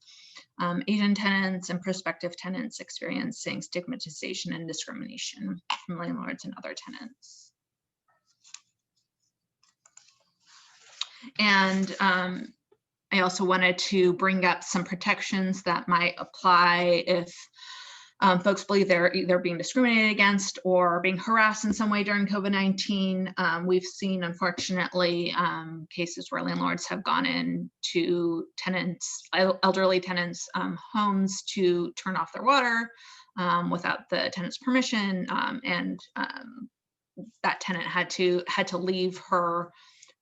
Asian tenants and prospective tenants experiencing stigmatization and discrimination from landlords and other tenants. And I also wanted to bring up some protections that might apply if folks believe they're either being discriminated against or being harassed in some way during COVID-19. We've seen, unfortunately, cases where landlords have gone into tenants, elderly tenants' homes to turn off their water without the tenant's permission, and that tenant had to leave her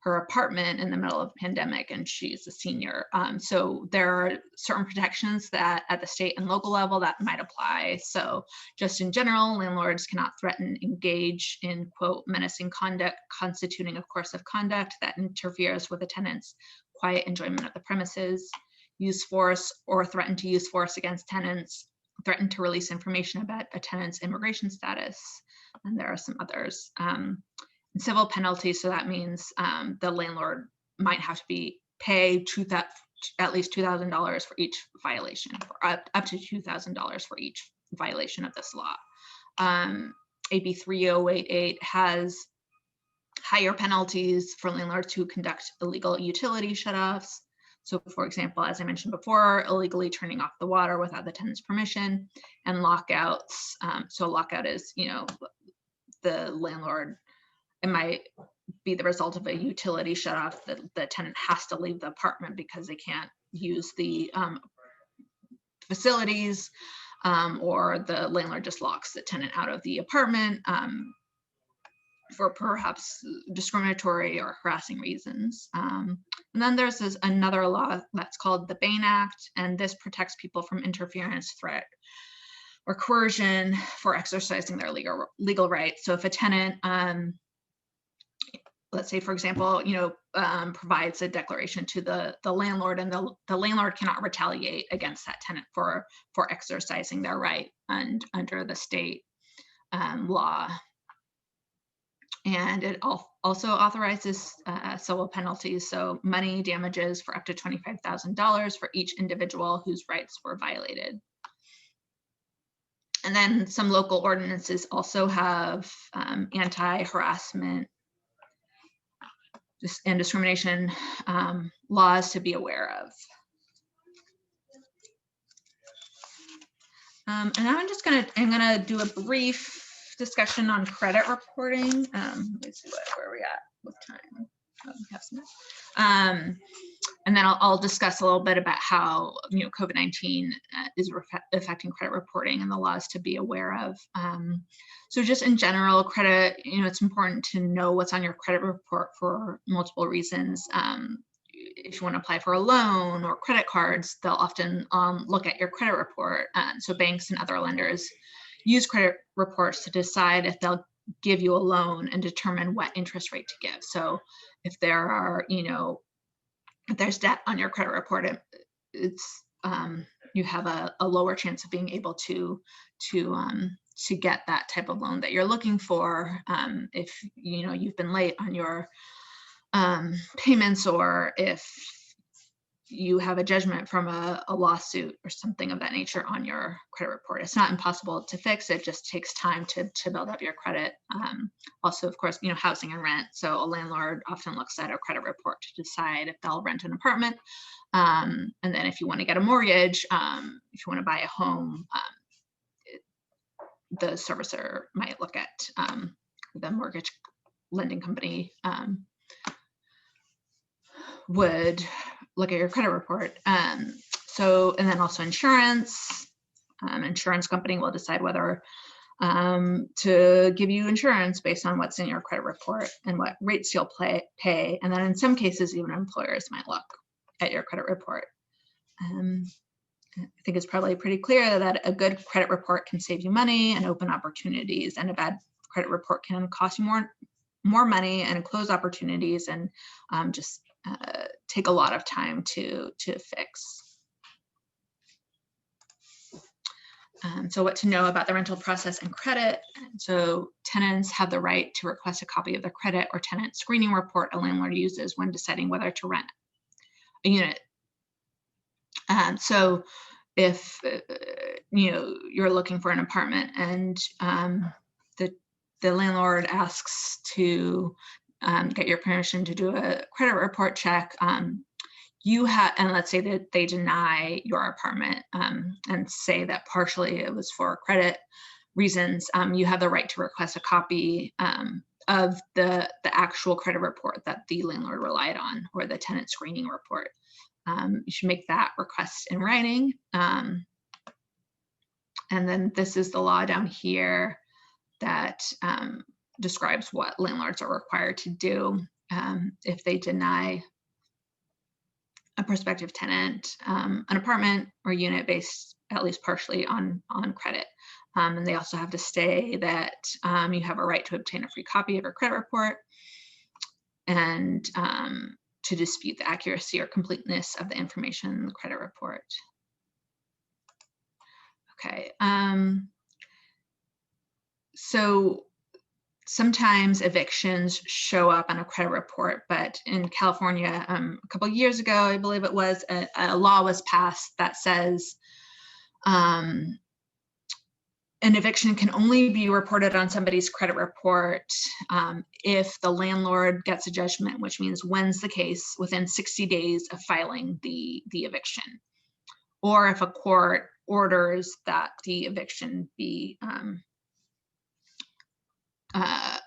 apartment in the middle of the pandemic, and she's a senior. So there are certain protections that at the state and local level that might apply. So just in general, landlords cannot threaten, engage in, quote, menacing conduct constituting a course of conduct that interferes with a tenant's quiet enjoyment of the premises, use force or threaten to use force against tenants, threaten to release information about a tenant's immigration status, and there are some others. Civil penalties, so that means the landlord might have to pay at least $2,000 for each violation, or up to $2,000 for each violation of this law. AB 3088 has higher penalties for landlords who conduct illegal utility shutoffs. So, for example, as I mentioned before, illegally turning off the water without the tenant's permission, and lockouts. So, a lockout is, the landlord. It might be the result of a utility shutoff that the tenant has to leave the apartment because they can't use the facilities, or the landlord just locks the tenant out of the apartment for perhaps discriminatory or harassing reasons. And then there's another law that's called the Bain Act, and this protects people from interference, threat, or coercion for exercising their legal rights. So if a tenant, let's say, for example, provides a declaration to the landlord, and the landlord cannot retaliate against that tenant for exercising their right under the state law. And it also authorizes civil penalties, so money damages for up to $25,000 for each individual whose rights were violated. And then some local ordinances also have anti-harassment and discrimination laws to be aware of. And now I'm gonna do a brief discussion on credit reporting. Let's see where are we at with time. Oh, we have some. And then I'll discuss a little bit about how COVID-19 is affecting credit reporting and the laws to be aware of. So just in general, credit, it's important to know what's on your credit report for multiple reasons. If you want to apply for a loan or credit cards, they'll often look at your credit report. So banks and other lenders use credit reports to decide if they'll give you a loan and determine what interest rate to give. So if there are, if there's debt on your credit report, it's you have a lower chance of being able to get that type of loan that you're looking for. If you've been late on your payments, or if you have a judgment from a lawsuit or something of that nature on your credit report. It's not impossible to fix. It just takes time to build up your credit. Also, of course, housing and rent. So a landlord often looks at a credit report to decide if they'll rent an apartment. And then if you want to get a mortgage, if you want to buy a home, the servicer might look at the mortgage lending company would look at your credit report. And then also insurance. Insurance company will decide whether to give you insurance based on what's in your credit report and what rates you'll pay. And then in some cases, even employers might look at your credit report. I think it's probably pretty clear that a good credit report can save you money and open opportunities, and a bad credit report can cost you more money and close opportunities, and just take a lot of time to fix. So what to know about the rental process and credit. So tenants have the right to request a copy of the credit or tenant screening report a landlord uses when deciding whether to rent a unit. So if you're looking for an apartment and the landlord asks to get your permission to do a credit report check, you have, and let's say that they deny your apartment and say that partially it was for credit reasons, you have the right to request a copy of the actual credit report that the landlord relied on, or the tenant screening report. You should make that request in writing. And then this is the law down here that describes what landlords are required to do if they deny a prospective tenant an apartment or unit based at least partially on credit. And they also have to say that you have a right to obtain a free copy of your credit report, and to dispute the accuracy or completeness of the information in the credit report. Okay. So sometimes evictions show up on a credit report, but in California, a couple of years ago, I believe it was, a law was passed that says an eviction can only be reported on somebody's credit report if the landlord gets a judgment, which means wins the case within 60 days of filing the eviction, or if a court orders that the eviction be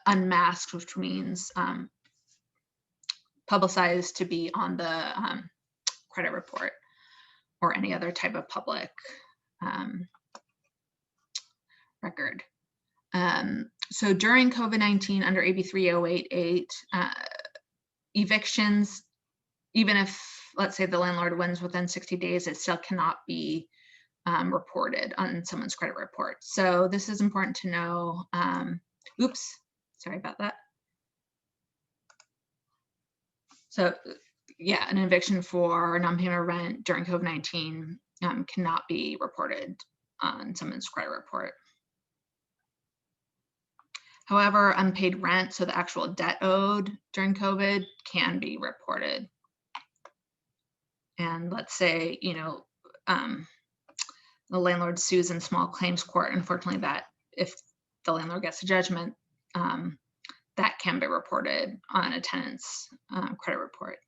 unmasked, which means publicized to be on the credit report or any other type of public record. So during COVID-19 under AB 3088, evictions, even if, let's say, the landlord wins within 60 days, it still cannot be reported on someone's credit report. So this is important to know. Oops, sorry about that. So yeah, an eviction for non-payment of rent during COVID-19 cannot be reported on someone's credit report. However, unpaid rent, so the actual debt owed during COVID, can be reported. And let's say, you know, the landlord sues in small claims court. Unfortunately, that if the landlord gets a judgment, that can be reported on a tenant's credit report.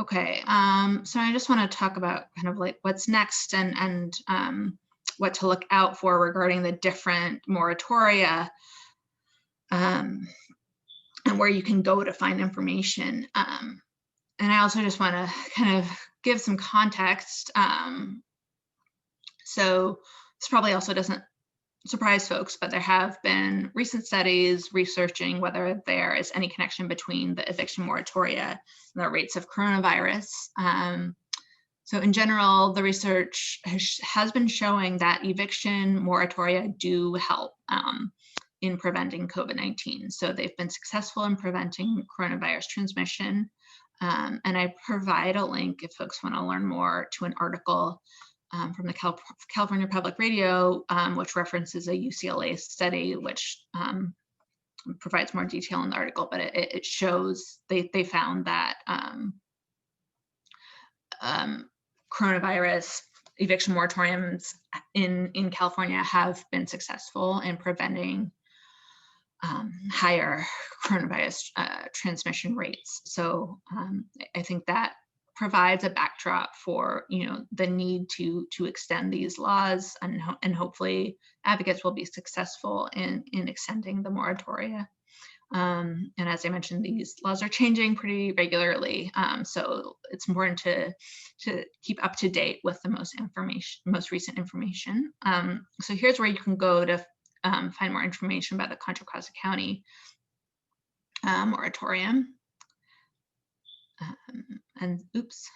Okay, so I just want to talk about kind of like what's next and what to look out for regarding the different moratoria and where you can go to find information. And I also just want to kind of give some context. So this probably also doesn't surprise folks, but there have been recent studies researching whether there is any connection between the eviction moratoria and the rates of coronavirus. So in general, the research has been showing that eviction moratoria do help in preventing COVID-19. So they've been successful in preventing coronavirus transmission. And I provide a link if folks want to learn more to an article from the California Public Radio, which references a UCLA study, which provides more detail in the article, but it shows they found that coronavirus eviction moratoriums in California have been successful in preventing higher coronavirus transmission rates. So I think that provides a backdrop for, you know, the need to extend these laws, and hopefully advocates will be successful in extending the moratoria. And as I mentioned, these laws are changing pretty regularly, so it's important to keep up to date with the most recent information. So here's where you can go to find more information about the Contra Costa County moratorium. And oops.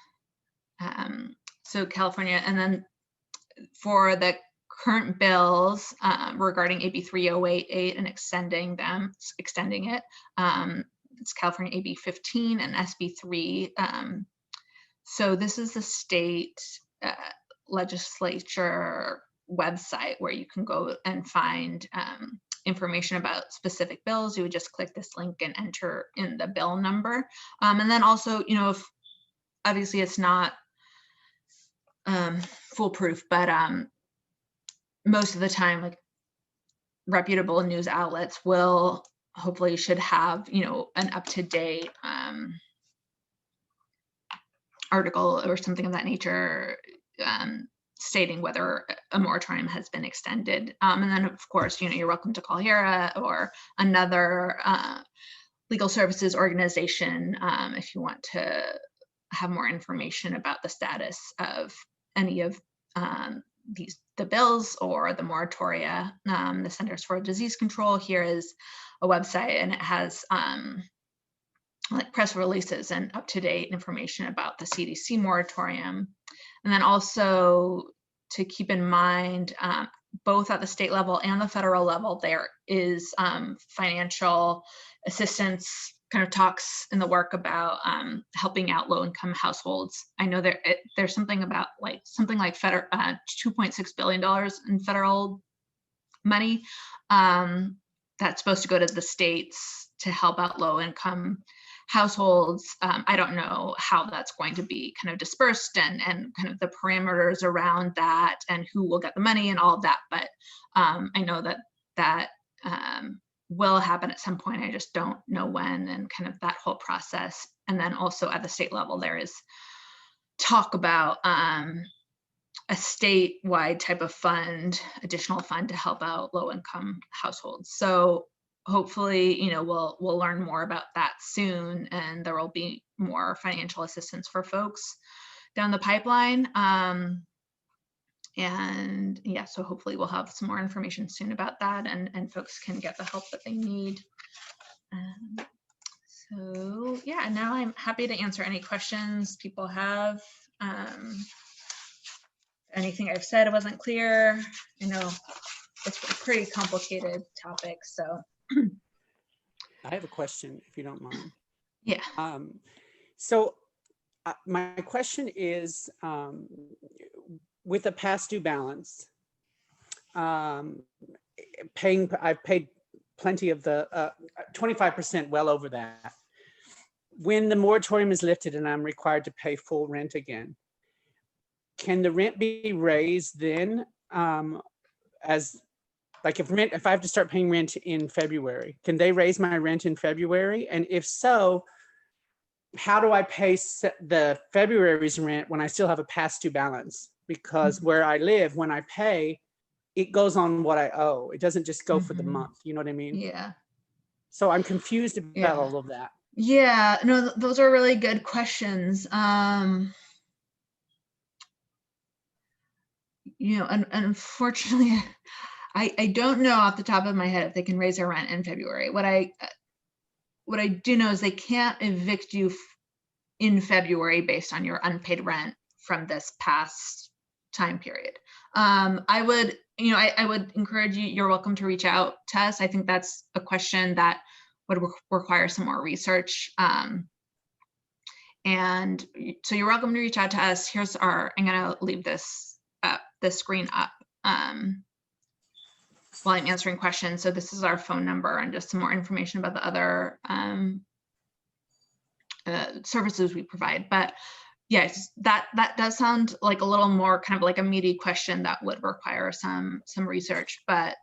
So California, and then for the current bills regarding AB 3088 and extending it, it's California AB 15 and SB 3. So this is the state legislature website where you can go and find information about specific bills. You would just click this link and enter in the bill number. And then also, you know, if obviously it's not foolproof, but most of the time, like, reputable news outlets will hopefully should have, you know, an up-to-date article or something of that nature, stating whether a moratorium has been extended. And then of course, you're welcome to call HERA or another legal services organization if you want to have more information about the status of any of the bills or the moratoria. The Centers for Disease Control here is a website, and it has like press releases and up-to-date information about the CDC moratorium. And then also to keep in mind, both at the state level and the federal level, there is financial assistance kind of talks in the work about helping out low-income households. I know there's something about $2.6 billion in federal money that's supposed to go to the states to help out low-income households. I don't know how that's going to be kind of dispersed and kind of the parameters around that and who will get the money and all of that, but I know that will happen at some point. I just don't know when, and kind of that whole process. And then also at the state level, there is talk about a statewide type of fund, additional fund to help out low-income households. So hopefully, we'll learn more about that soon, and there will be more financial assistance for folks down the pipeline. And yeah, so hopefully we'll have some more information soon about that, and folks can get the help that they need. So yeah, now I'm happy to answer any questions people have. Anything I've said wasn't clear. I know it's a pretty complicated topic, so. I have a question, if you don't mind. Yeah. So my question is, with a past due balance, I've paid plenty of the 25%, well over that. When the moratorium is lifted and I'm required to pay full rent again, can the rent be raised then? If I have to start paying rent in February, can they raise my rent in February? And if so, how do I pay the February's rent when I still have a past due balance? Because where I live, when I pay, it goes on what I owe. It doesn't just go for the month. You know what I mean? Yeah. So I'm confused about all of that. Yeah, no, those are really good questions. Unfortunately, I don't know off the top of my head if they can raise their rent in February. What I do know is they can't evict you in February based on your unpaid rent from this past time period. I would encourage you, you're welcome to reach out to us. I think that's a question that would require some more research. And so you're welcome to reach out to us. I'm gonna leave this screen up while I'm answering questions. So this is our phone number and just some more information about the other services we provide. But yes, that does sound like a little more kind of like a meaty question that would require some research. But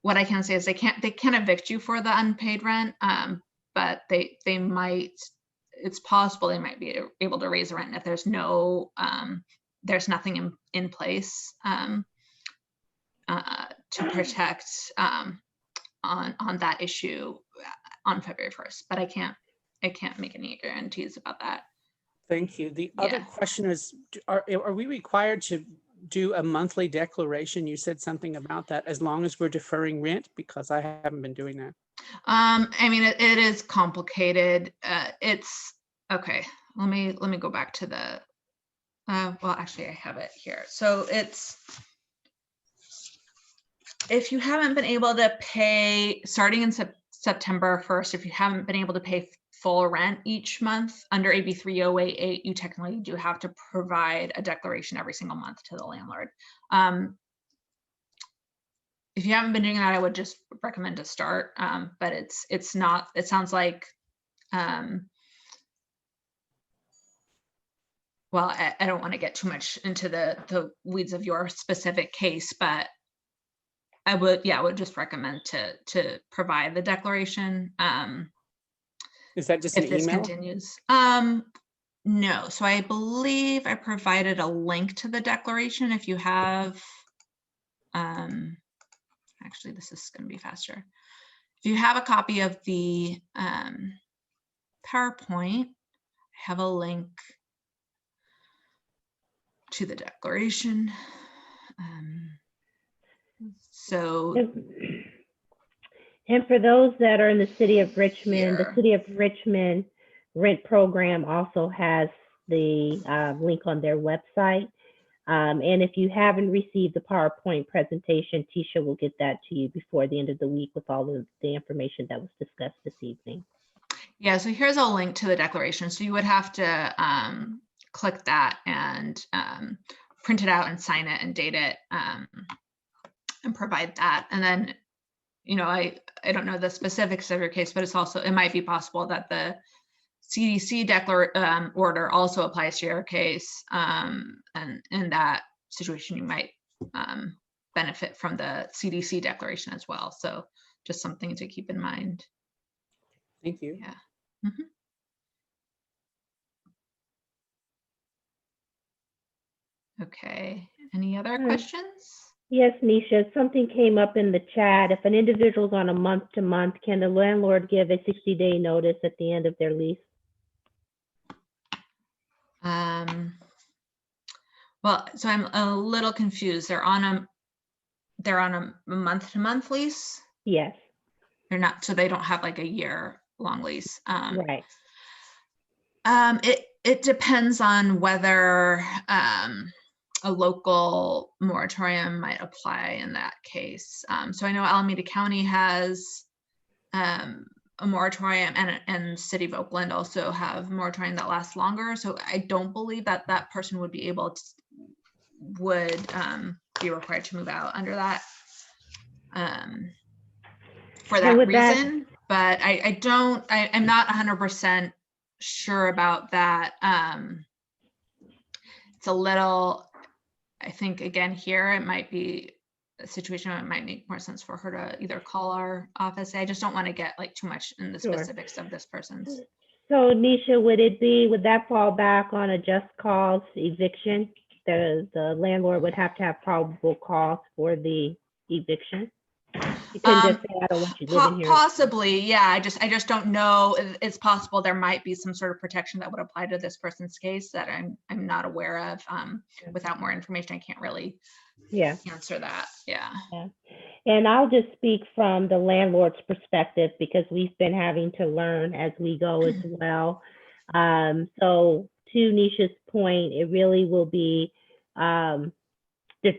what I can say is they can't evict you for the unpaid rent, but they might. It's possible they might be able to raise the rent if there's there's nothing in place to protect on that issue on February 1st. But I can't make any guarantees about that. Thank you. The other question is, are we required to do a monthly declaration? You said something about that, as long as we're deferring rent, because I haven't been doing that. I mean, it is complicated. It's okay. Let me go back to the. Well, actually, I have it here. So it's, if you haven't been able to pay starting in September 1st, if you haven't been able to pay full rent each month under AB 3088, you technically do have to provide a declaration every single month to the landlord. If you haven't been doing that, I would just recommend to start, but it's not, it sounds like, well, I don't want to get too much into the weeds of your specific case, but I would just recommend to provide the declaration. Is that just an if this email? continues. No, so I believe I provided a link to the declaration. If you have, actually, this is going to be faster. If you have a copy of the PowerPoint, I have a link to the declaration. And for those that are in the city of Richmond, Here. the city of Richmond rent program also has the link on their website. And if you haven't received the PowerPoint presentation, Tisha will get that to you before the end of the week with all of the information that was discussed this evening. Yeah, so here's a link to the declaration. So you would have to click that and print it out and sign it and date it and provide that. And then, you know, I don't know the specifics of your case, but it might be possible that the CDC order also applies to your case. And in that situation, you might benefit from the CDC declaration as well. So just something to keep in mind. Thank you. Yeah. Mm-hmm. Okay, any other questions? Yes, Nisha, something came up in the chat. If an individual's on a month-to-month, can the landlord give a 60-day notice at the end of their lease? Well, so I'm a little confused. They're on a month-to-month lease? Yes. They're not, so they don't have like a year-long lease. Right. It depends on whether a local moratorium might apply in that case. So I know Alameda County has a moratorium, and City of Oakland also have a moratorium that lasts longer. So I don't believe that that person would be able to, be required to move out under that for that reason. But I'm not 100% sure about that. It's a little, I think again here, it might be a situation where it might make more sense for her to either call our office. I just don't want to get like too much in the specifics of this person's. So Nisha, would that fall back on a just cause eviction? The landlord would have to have probable cause for the eviction? You couldn't just say, I don't want you living here. Possibly, yeah. I just don't know. It's possible there might be some sort of protection that would apply to this person's case that I'm not aware of. Without more information, I can't really answer that. Yeah. And I'll just speak from the landlord's perspective because we've been having to learn as we go as well. So to Nisha's point, it really will be just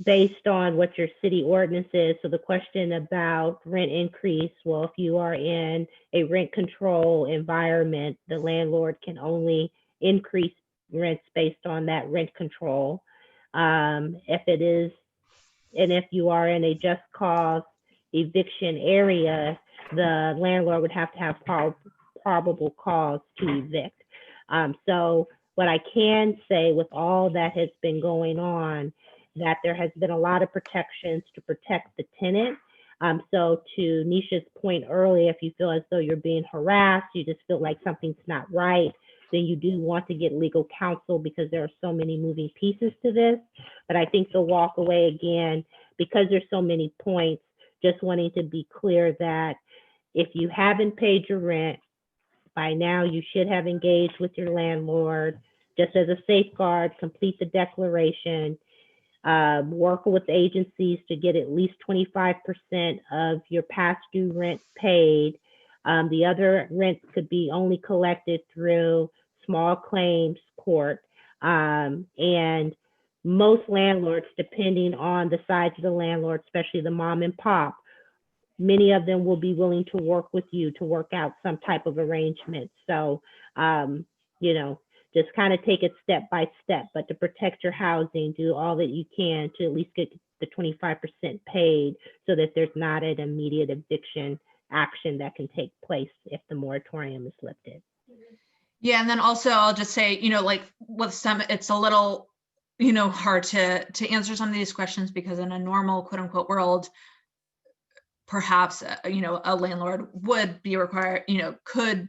based on what your city ordinance is. So the question about rent increase, well, if you are in a rent control environment, the landlord can only increase rents based on that rent control. If you are in a just cause eviction area, the landlord would have to have probable cause to evict. So what I can say with all that has been going on, that there has been a lot of protections to protect the tenant. So to Nisha's point earlier, if you feel as though you're being harassed, you just feel like something's not right, then you do want to get legal counsel because there are so many moving pieces to this. But I think the walk away again, because there's so many points, just wanting to be clear that if you haven't paid your rent, by now you should have engaged with your landlord. Just as a safeguard, complete the declaration, work with agencies to get at least 25% of your past due rent paid. The other rent could be only collected through small claims court. And most landlords, depending on the size of the landlord, especially the mom and pop, many of them will be willing to work with you to work out some type of arrangement. So, just kind of take it step by step, but to protect your housing, do all that you can to at least get the 25% paid so that there's not an immediate eviction action that can take place if the moratorium is lifted. Yeah, and then also I'll just say, like with some, it's a little, hard to answer some of these questions because in a normal quote unquote world, perhaps, a landlord would be required, could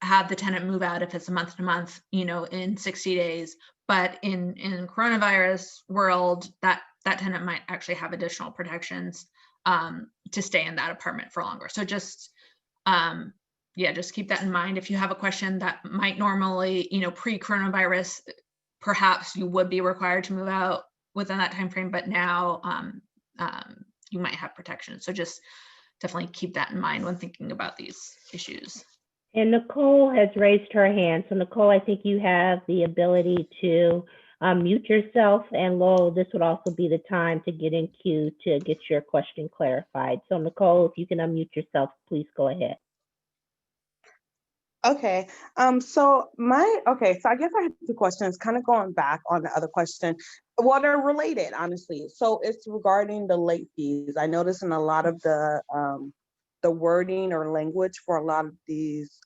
have the tenant move out if it's a month to month, in 60 days. But in coronavirus world, that tenant might actually have additional protections to stay in that apartment for longer. So just just keep that in mind. If you have a question that might normally, pre-coronavirus, perhaps you would be required to move out within that time frame, but now you might have protection. So just definitely keep that in mind when thinking about these issues. And Nicole has raised her hand. So Nicole, I think you have the ability to mute yourself, and Lowell, this would also be the time to get in queue to get your question clarified. So Nicole, if you can unmute yourself, please go ahead. Okay. So I guess I have two questions, kind of going back on the other question. Well, they're related, honestly. So it's regarding the late fees. I noticed in a lot of the wording or language for a lot of these,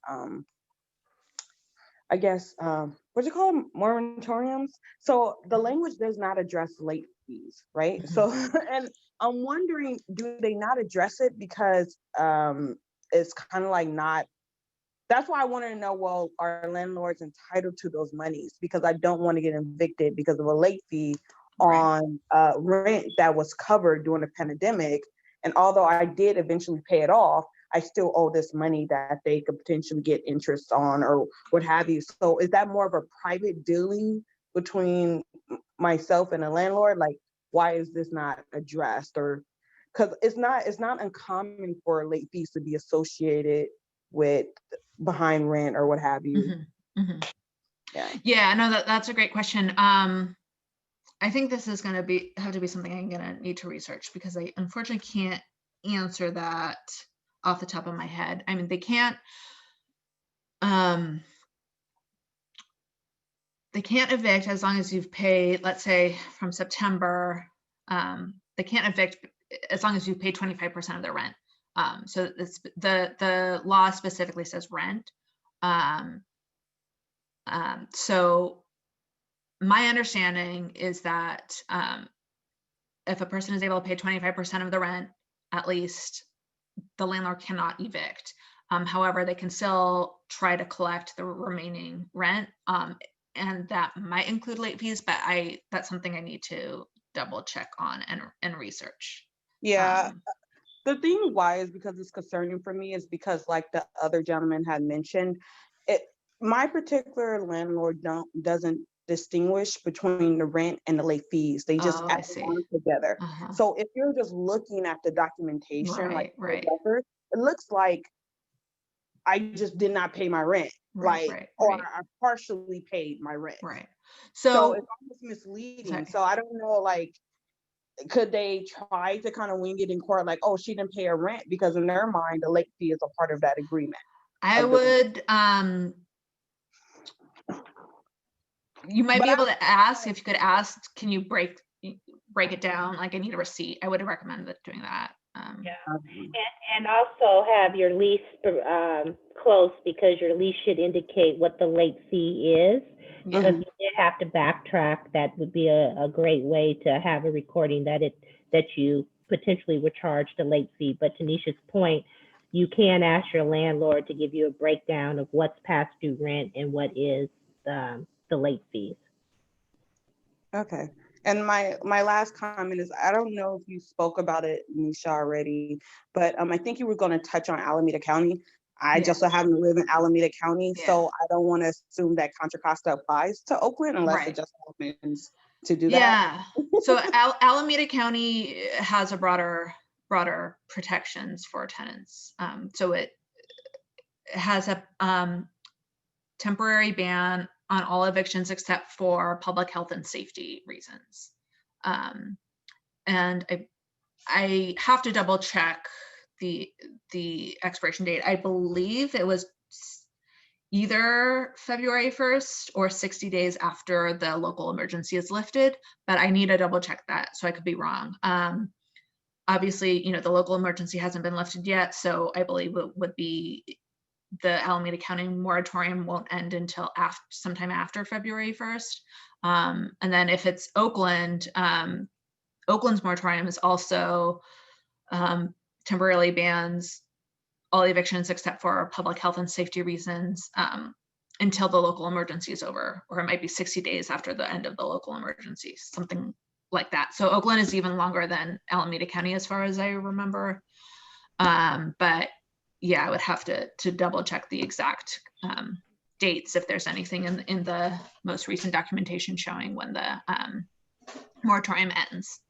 I guess, what do you call them? Moratoriums. So the language does not address late fees, right? Mm-hmm. So, and I'm wondering, do they not address it because it's kind of like not. That's why I wanted to know, well, are landlords entitled to those monies? Because I don't want to get evicted because of a late fee on rent that was covered during the pandemic. And although I did eventually pay it off, I still owe this money that they could potentially get interest on or what have you. So is that more of a private dealing between myself and a landlord? Like, why is this not addressed? Or because it's not uncommon for late fees to be associated with behind rent or what have you. Mm-hmm. Mm-hmm. Yeah, no, that's a great question. I think this is going to have to be something I'm going to need to research, because I unfortunately can't answer that off the top of my head. I mean, they can't evict as long as you've paid, let's say from September, they can't evict as long as you've paid 25% of their rent. So the law specifically says rent. So my understanding is that if a person is able to pay 25% of the rent, at least, the landlord cannot evict. However, they can still try to collect the remaining rent, and that might include late fees, but that's something I need to double check on and research. Yeah. The thing why is because it's concerning for me is because, like the other gentleman had mentioned, my particular landlord doesn't distinguish between the rent and the late fees. They just add them on together. Uh-huh. So if you're just looking at the documentation, Right. Record, it looks like I just did not pay my rent, or I partially paid my rent. Right. So it's almost misleading. So I don't know, like, could they try to kind of wing it in court, like, oh, she didn't pay her rent, because in their mind, the late fee is a part of that agreement. I would, you might be able to ask, if you could ask, can you break it down? Like, I need a receipt. I would recommend doing that. And also have your lease close, because your lease should indicate what the late fee is. So if you did have to backtrack, that would be a great way to have a recording that you potentially were charged a late fee. But to Nisha's point, you can ask your landlord to give you a breakdown of what's past due rent and what is the late fees. Okay. And my last comment is, I don't know if you spoke about it, Nisha, already, but I think you were going to touch on Alameda County. I just so happen to live in Alameda County, so I don't want to assume that Contra Costa applies to Oakland unless it just happens to do that. Yeah. So Alameda County has a broader protections for tenants. So it has a temporary ban on all evictions except for public health and safety reasons. And I have to double check the expiration date. I believe it was either February 1st or 60 days after the local emergency is lifted, but I need to double check that, so I could be wrong. Obviously, the local emergency hasn't been lifted yet, so I believe it would be the Alameda County moratorium won't end until sometime after February 1st. And then if it's Oakland, Oakland's moratorium is also temporarily bans all evictions except for public health and safety reasons until the local emergency is over, or it might be 60 days after the end of the local emergency, something like that. So Oakland is even longer than Alameda County as far as I remember. But yeah, I would have to double check the exact dates if there's anything in the most recent documentation showing when the moratorium ends.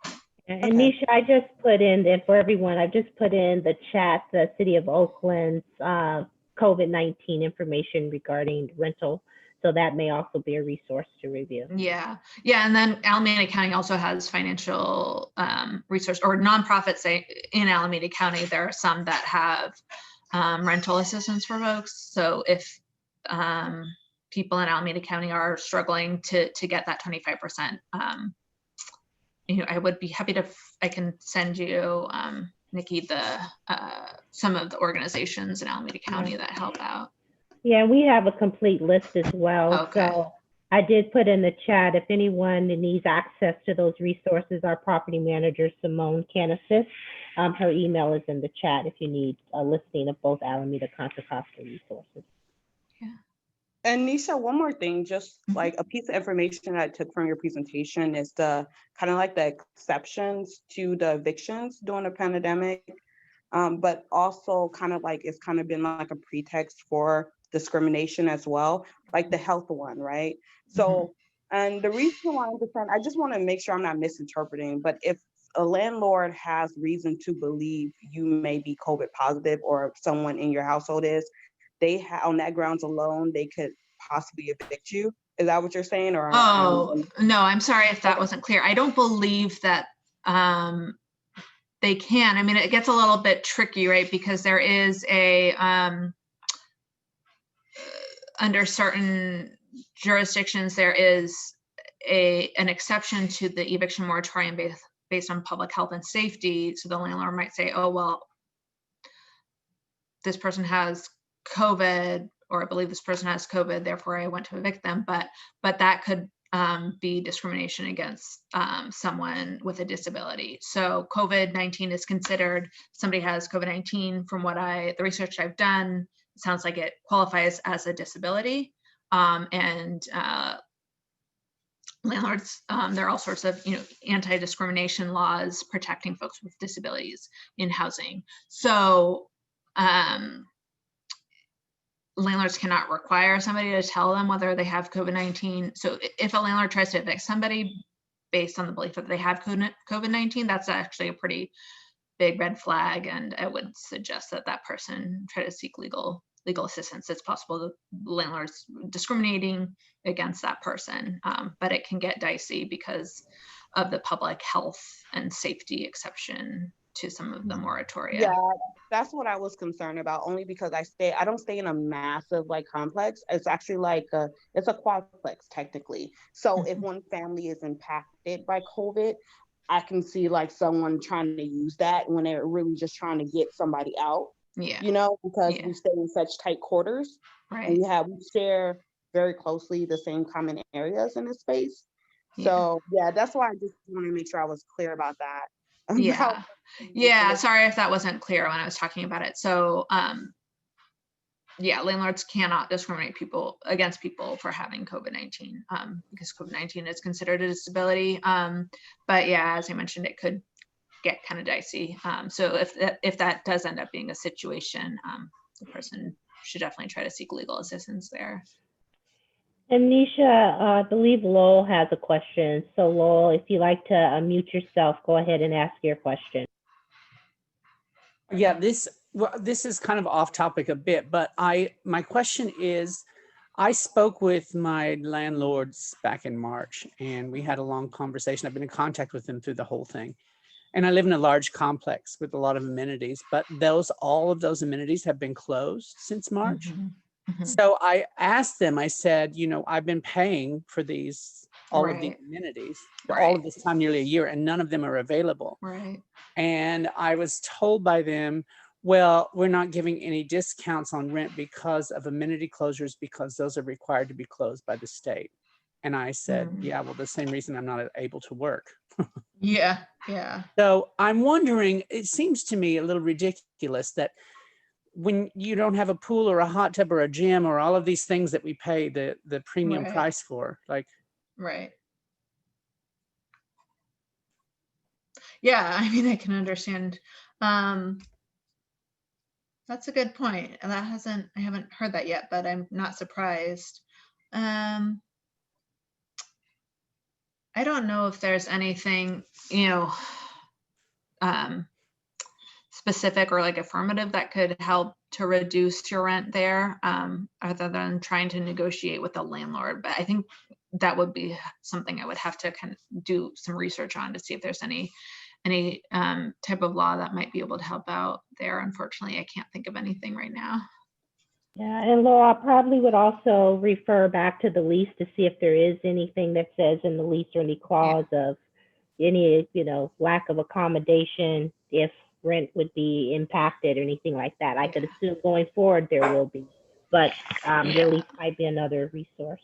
And Okay. Nisha, I just put in there for everyone, I just put in the chat, the City of Oakland's COVID-19 information regarding rental. So that may also be a resource to review. Yeah, and then Alameda County also has financial resource or nonprofits in Alameda County. There are some that have rental assistance for folks. So if people in Alameda County are struggling to get that 25%, I would be happy to, I can send you, Nikki, some of the organizations in Alameda County that help out. Yeah, we have a complete list as well. Okay. So I did put in the chat, if anyone needs access to those resources, our property manager, Simone, can assist. Her email is in the chat if you need a listing of both Alameda, Contra, Costa resources. And Nisha, one more thing, just like a piece of information I took from your presentation is the kind of like the exceptions to the evictions during the pandemic, but also kind of like it's kind of been like a pretext for discrimination as well, like the health one, right? So, and the reason why I understand, I just want to make sure I'm not misinterpreting, but if a landlord has reason to believe you may be COVID positive or someone in your household is, they have on that grounds alone, they could possibly evict you. Is that what you're saying? Or Oh, no, I'm sorry if that wasn't clear. I don't believe that they can. I mean, it gets a little bit tricky, right? Because there is a, under certain jurisdictions, there is an exception to the eviction moratorium based on public health and safety. So the landlord might say, oh, well, this person has COVID, or I believe this person has COVID, therefore I want to evict them. But that could be discrimination against someone with a disability. So COVID-19 is considered, somebody has COVID-19, from what the research I've done, it sounds like it qualifies as a disability. And landlords, there are all sorts of, anti-discrimination laws protecting folks with disabilities in housing. So landlords cannot require somebody to tell them whether they have COVID-19. So if a landlord tries to evict somebody based on the belief that they have COVID-19, that's actually a pretty big red flag. And I would suggest that that person try to seek legal assistance. It's possible the landlord's discriminating against that person, but it can get dicey because of the public health and safety exception to some of the moratoria. Yeah, that's what I was concerned about, only because I don't stay in a massive like complex. It's actually like it's a quadplex technically. So if one family is impacted by COVID, I can see like someone trying to use that when they're really just trying to get somebody out. Yeah. Because we stay in such tight quarters. Right. And we share very closely the same common areas in this space. So yeah, that's why I just want to make sure I was clear about that. Yeah. Sorry if that wasn't clear when I was talking about it. So, landlords cannot discriminate against people for having COVID-19 because COVID-19 is considered a disability. But yeah, as I mentioned, it could get kind of dicey. So if that does end up being a situation, the person should definitely try to seek legal assistance there. And Nisha, I believe Lowell has a question. So Lowell, if you'd like to unmute yourself, go ahead and ask your question. Yeah, this is kind of off topic a bit, but my question is, I spoke with my landlords back in March and we had a long conversation. I've been in contact with them through the whole thing. And I live in a large complex with a lot of amenities, but all of those amenities have been closed since March. So I asked them, I said, I've been paying for all of these amenities for all of this time, nearly a year, and none of them are available. Right. And I was told by them, well, we're not giving any discounts on rent because of amenity closures, because those are required to be closed by the state. And I said, yeah, well, the same reason I'm not able to work. Yeah. So I'm wondering, it seems to me a little ridiculous that when you don't have a pool or a hot tub or a gym or all of these things that we pay the premium Right. price for, like, Right. Yeah, I mean, I can understand. That's a good point. And I haven't heard that yet, but I'm not surprised. I don't know if there's anything, specific or like affirmative that could help to reduce your rent there, other than trying to negotiate with the landlord. But I think that would be something I would have to kind of do some research on to see if there's any type of law that might be able to help out there. Unfortunately, I can't think of anything right now. Yeah, and Laura, I probably would also refer back to the lease to see if there is anything that says in the lease or any clause of any, lack of accommodation if rent would be impacted or anything like that. I could assume going forward there will be, but your lease might be another resource.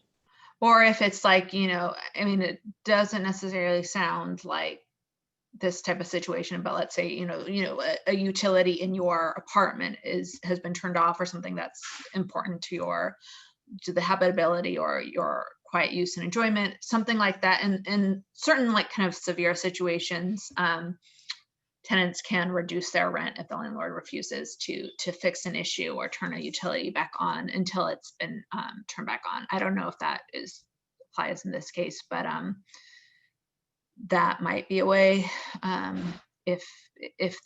Or if it's like, I mean, it doesn't necessarily sound like this type of situation, but let's say, a utility in your apartment has been turned off or something that's important to the habitability or your quiet use and enjoyment, something like that. And in certain like kind of severe situations, tenants can reduce their rent if the landlord refuses to fix an issue or turn a utility back on until it's been turned back on. I don't know if that applies in this case, but that might be a way, if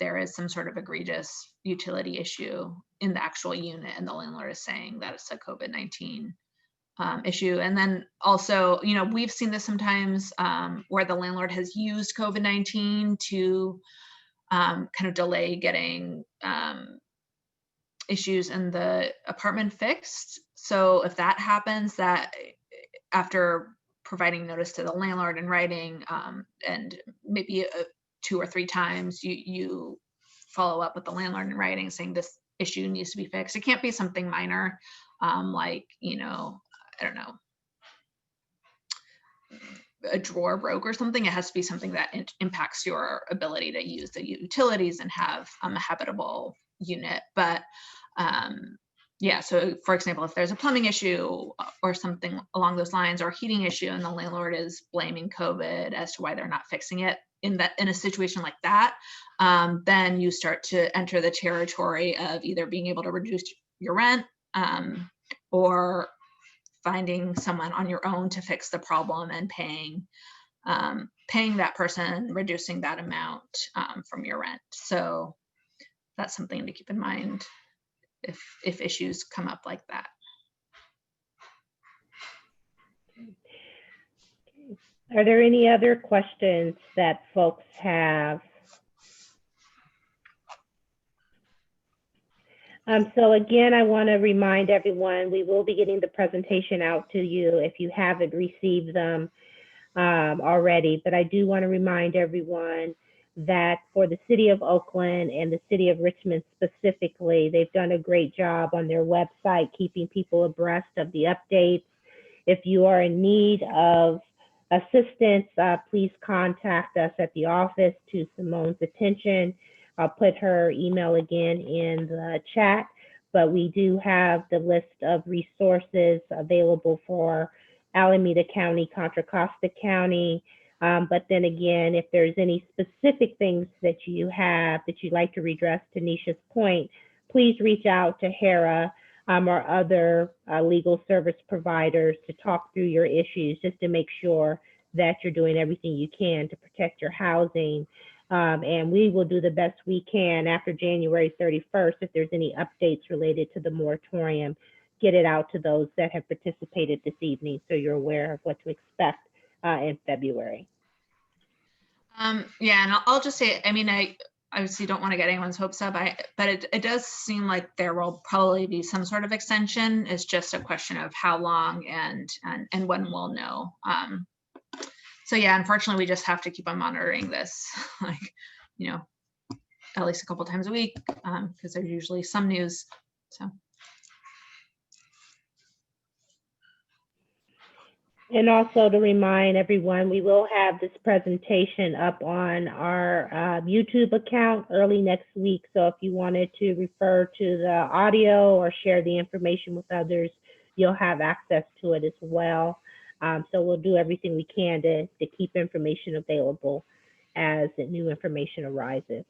there is some sort of egregious utility issue in the actual unit and the landlord is saying that it's a COVID-19 issue. And then also, we've seen this sometimes where the landlord has used COVID-19 to kind of delay getting issues in the apartment fixed. So if that happens, that after providing notice to the landlord in writing, and maybe 2 or 3 times you follow up with the landlord in writing saying this issue needs to be fixed. It can't be something minor, like, I don't know, a drawer broke or something. It has to be something that impacts your ability to use the utilities and have a habitable unit. But yeah, so for example, if there's a plumbing issue or something along those lines, or a heating issue, and the landlord is blaming COVID as to why they're not fixing it, in a situation like that, then you start to enter the territory of either being able to reduce your rent, or finding someone on your own to fix the problem and paying that person, reducing that amount from your rent. So that's something to keep in mind if issues come up like that. Are there any other questions that folks have? So again, I want to remind everyone, we will be getting the presentation out to you if you haven't received them already. But I do want to remind everyone that for the city of Oakland and the city of Richmond specifically, they've done a great job on their website, keeping people abreast of the updates. If you are in need of assistance, please contact us at the office to Simone's attention. I'll put her email again in the chat, but we do have the list of resources available for Alameda County, Contra Costa County. But then again, if there's any specific things that you have that you'd like to redress, to Nisha's point, please reach out to HERA or other legal service providers to talk through your issues, just to make sure that you're doing everything you can to protect your housing. And we will do the best we can after January 31st. If there's any updates related to the moratorium, get it out to those that have participated this evening, so you're aware of what to expect in February. Yeah, and I'll just say, I mean, I obviously don't want to get anyone's hopes up, but it does seem like there will probably be some sort of extension. It's just a question of how long and when we'll know. So yeah, unfortunately, we just have to keep on monitoring this, like, at least a couple times a week, because there's usually some news. So. And also to remind everyone, we will have this presentation up on our YouTube account early next week. So if you wanted to refer to the audio or share the information with others, you'll have access to it as well. So we'll do everything we can to keep information available as the new information arises.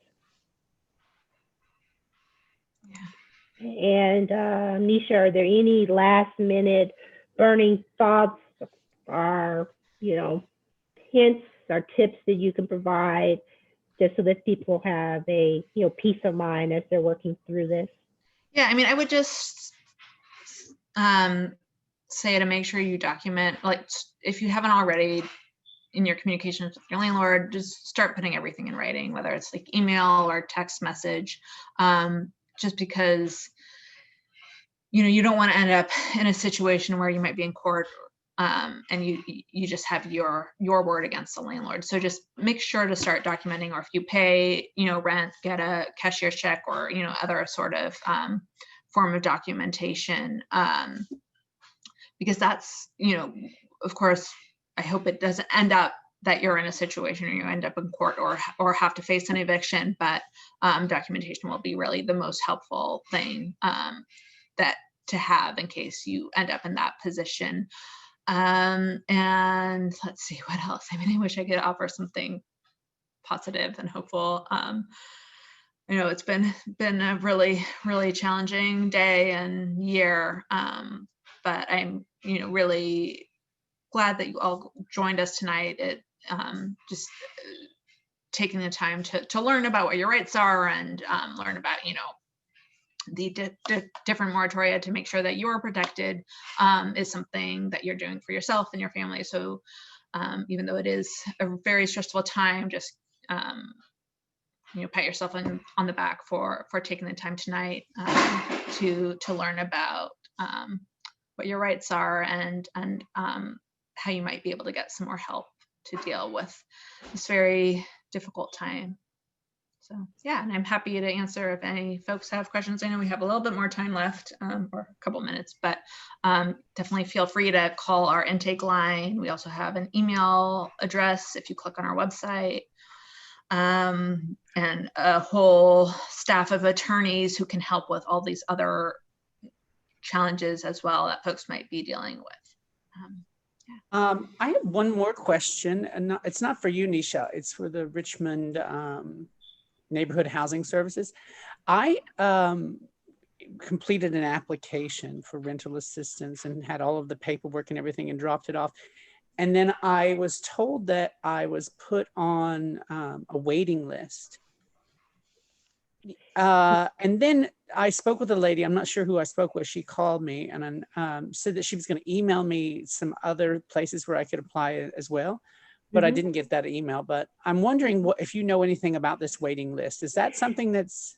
Yeah. And Nisha, are there any last minute burning thoughts or, hints or tips that you can provide just so that people have a, peace of mind as they're working through this? Yeah, I mean, I would just say to make sure you document, like if you haven't already in your communications with your landlord, just start putting everything in writing, whether it's like email or text message, just because, you don't want to end up in a situation where you might be in court and you just have your word against the landlord. So just make sure to start documenting, or if you pay, rent, get a cashier's check or, other sort of form of documentation, because that's, of course, I hope it doesn't end up that you're in a situation where you end up in court or have to face an eviction, but documentation will be really the most helpful thing that to have in case you end up in that position. And let's see what else. I mean, I wish I could offer something positive and hopeful. It's been a really, really challenging day and year. But I'm, really glad that you all joined us tonight. It just taking the time to learn about what your rights are and learn about, the different moratoria to make sure that you're protected is something that you're doing for yourself and your family. So even though it is a very stressful time, just pat yourself on the back for taking the time tonight to learn about what your rights are and how you might be able to get some more help to deal with this very difficult time. So yeah, and I'm happy to answer if any folks have questions. I know we have a little bit more time left, or a couple minutes, but definitely feel free to call our intake line. We also have an email address if you click on our website, and a whole staff of attorneys who can help with all these other challenges as well that folks might be dealing with. I have one more question, and it's not for you, Nisha. It's for the Richmond Neighborhood Housing Services. I completed an application for rental assistance and had all of the paperwork and everything and dropped it off. And then I was told that I was put on a waiting list. And then I spoke with a lady, I'm not sure who I spoke with. She called me and said that she was going to email me some other places where I could apply as well. But I didn't get that email. But I'm wondering if you know anything about this waiting list. Is that something that's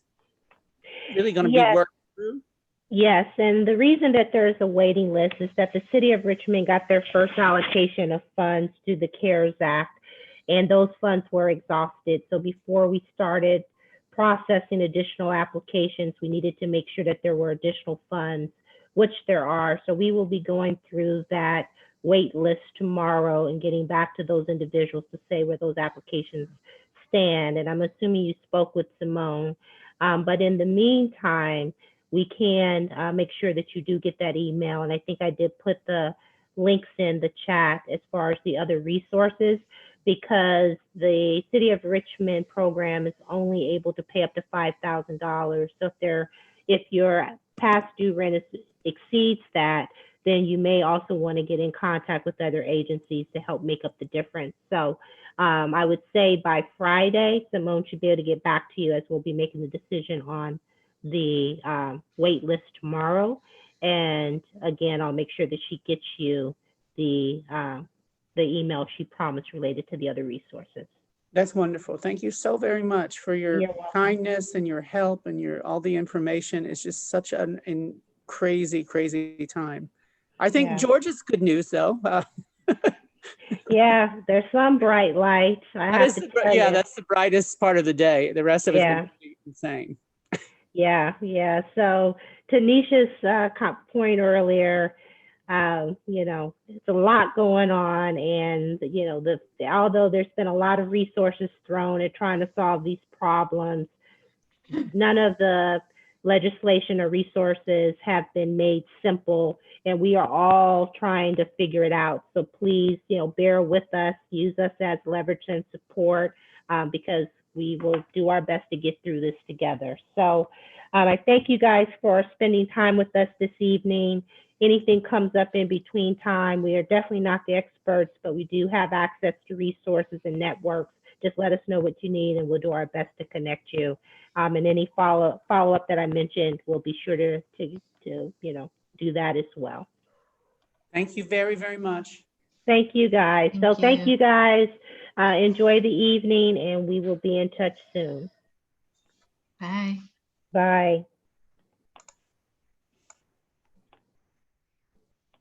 really going to be worked through? Yes, and the reason that there is a waiting list is that the city of Richmond got their first allocation of funds through the CARES Act, and those funds were exhausted. So before we started processing additional applications, we needed to make sure that there were additional funds, which there are. So we will be going through that wait list tomorrow and getting back to those individuals to say where those applications stand. And I'm assuming you spoke with Simone, but in the meantime, we can make sure that you do get that email. And I think I did put the links in the chat as far as the other resources, because the City of Richmond program is only able to pay up to $5,000. So if your past due rent exceeds that, then you may also want to get in contact with other agencies to help make up the difference. So I would say by Friday, Simone should be able to get back to you, as we'll be making the decision on the wait list tomorrow. And again, I'll make sure that she gets you the email she promised related to the other resources. That's wonderful. Thank you so very much for your kindness and your help and all the information. It's just such a crazy, crazy time. I think Georgia's good news though. Yeah, there's some bright lights. That's the brightest part of the day. The rest of it's going to be insane. Yeah. So to Nisha's point earlier, You know, it's a lot going on, and you know, although there's been a lot of resources thrown at trying to solve these problems, none of the legislation or resources have been made simple, and we are all trying to figure it out. So please, you know, bear with us, use us as leverage and support, because we will do our best to get through this together. So I thank you guys for spending time with us this evening. Anything comes up in between time, we are definitely not the experts, but we do have access to resources and networks. Just let us know what you need, and we'll do our best to connect you. And any follow up that I mentioned, we'll be sure to you know, do that as well. Thank you very, very much. Thank you guys. Thank you guys. Enjoy the evening, and we will be in touch soon. Bye. Bye.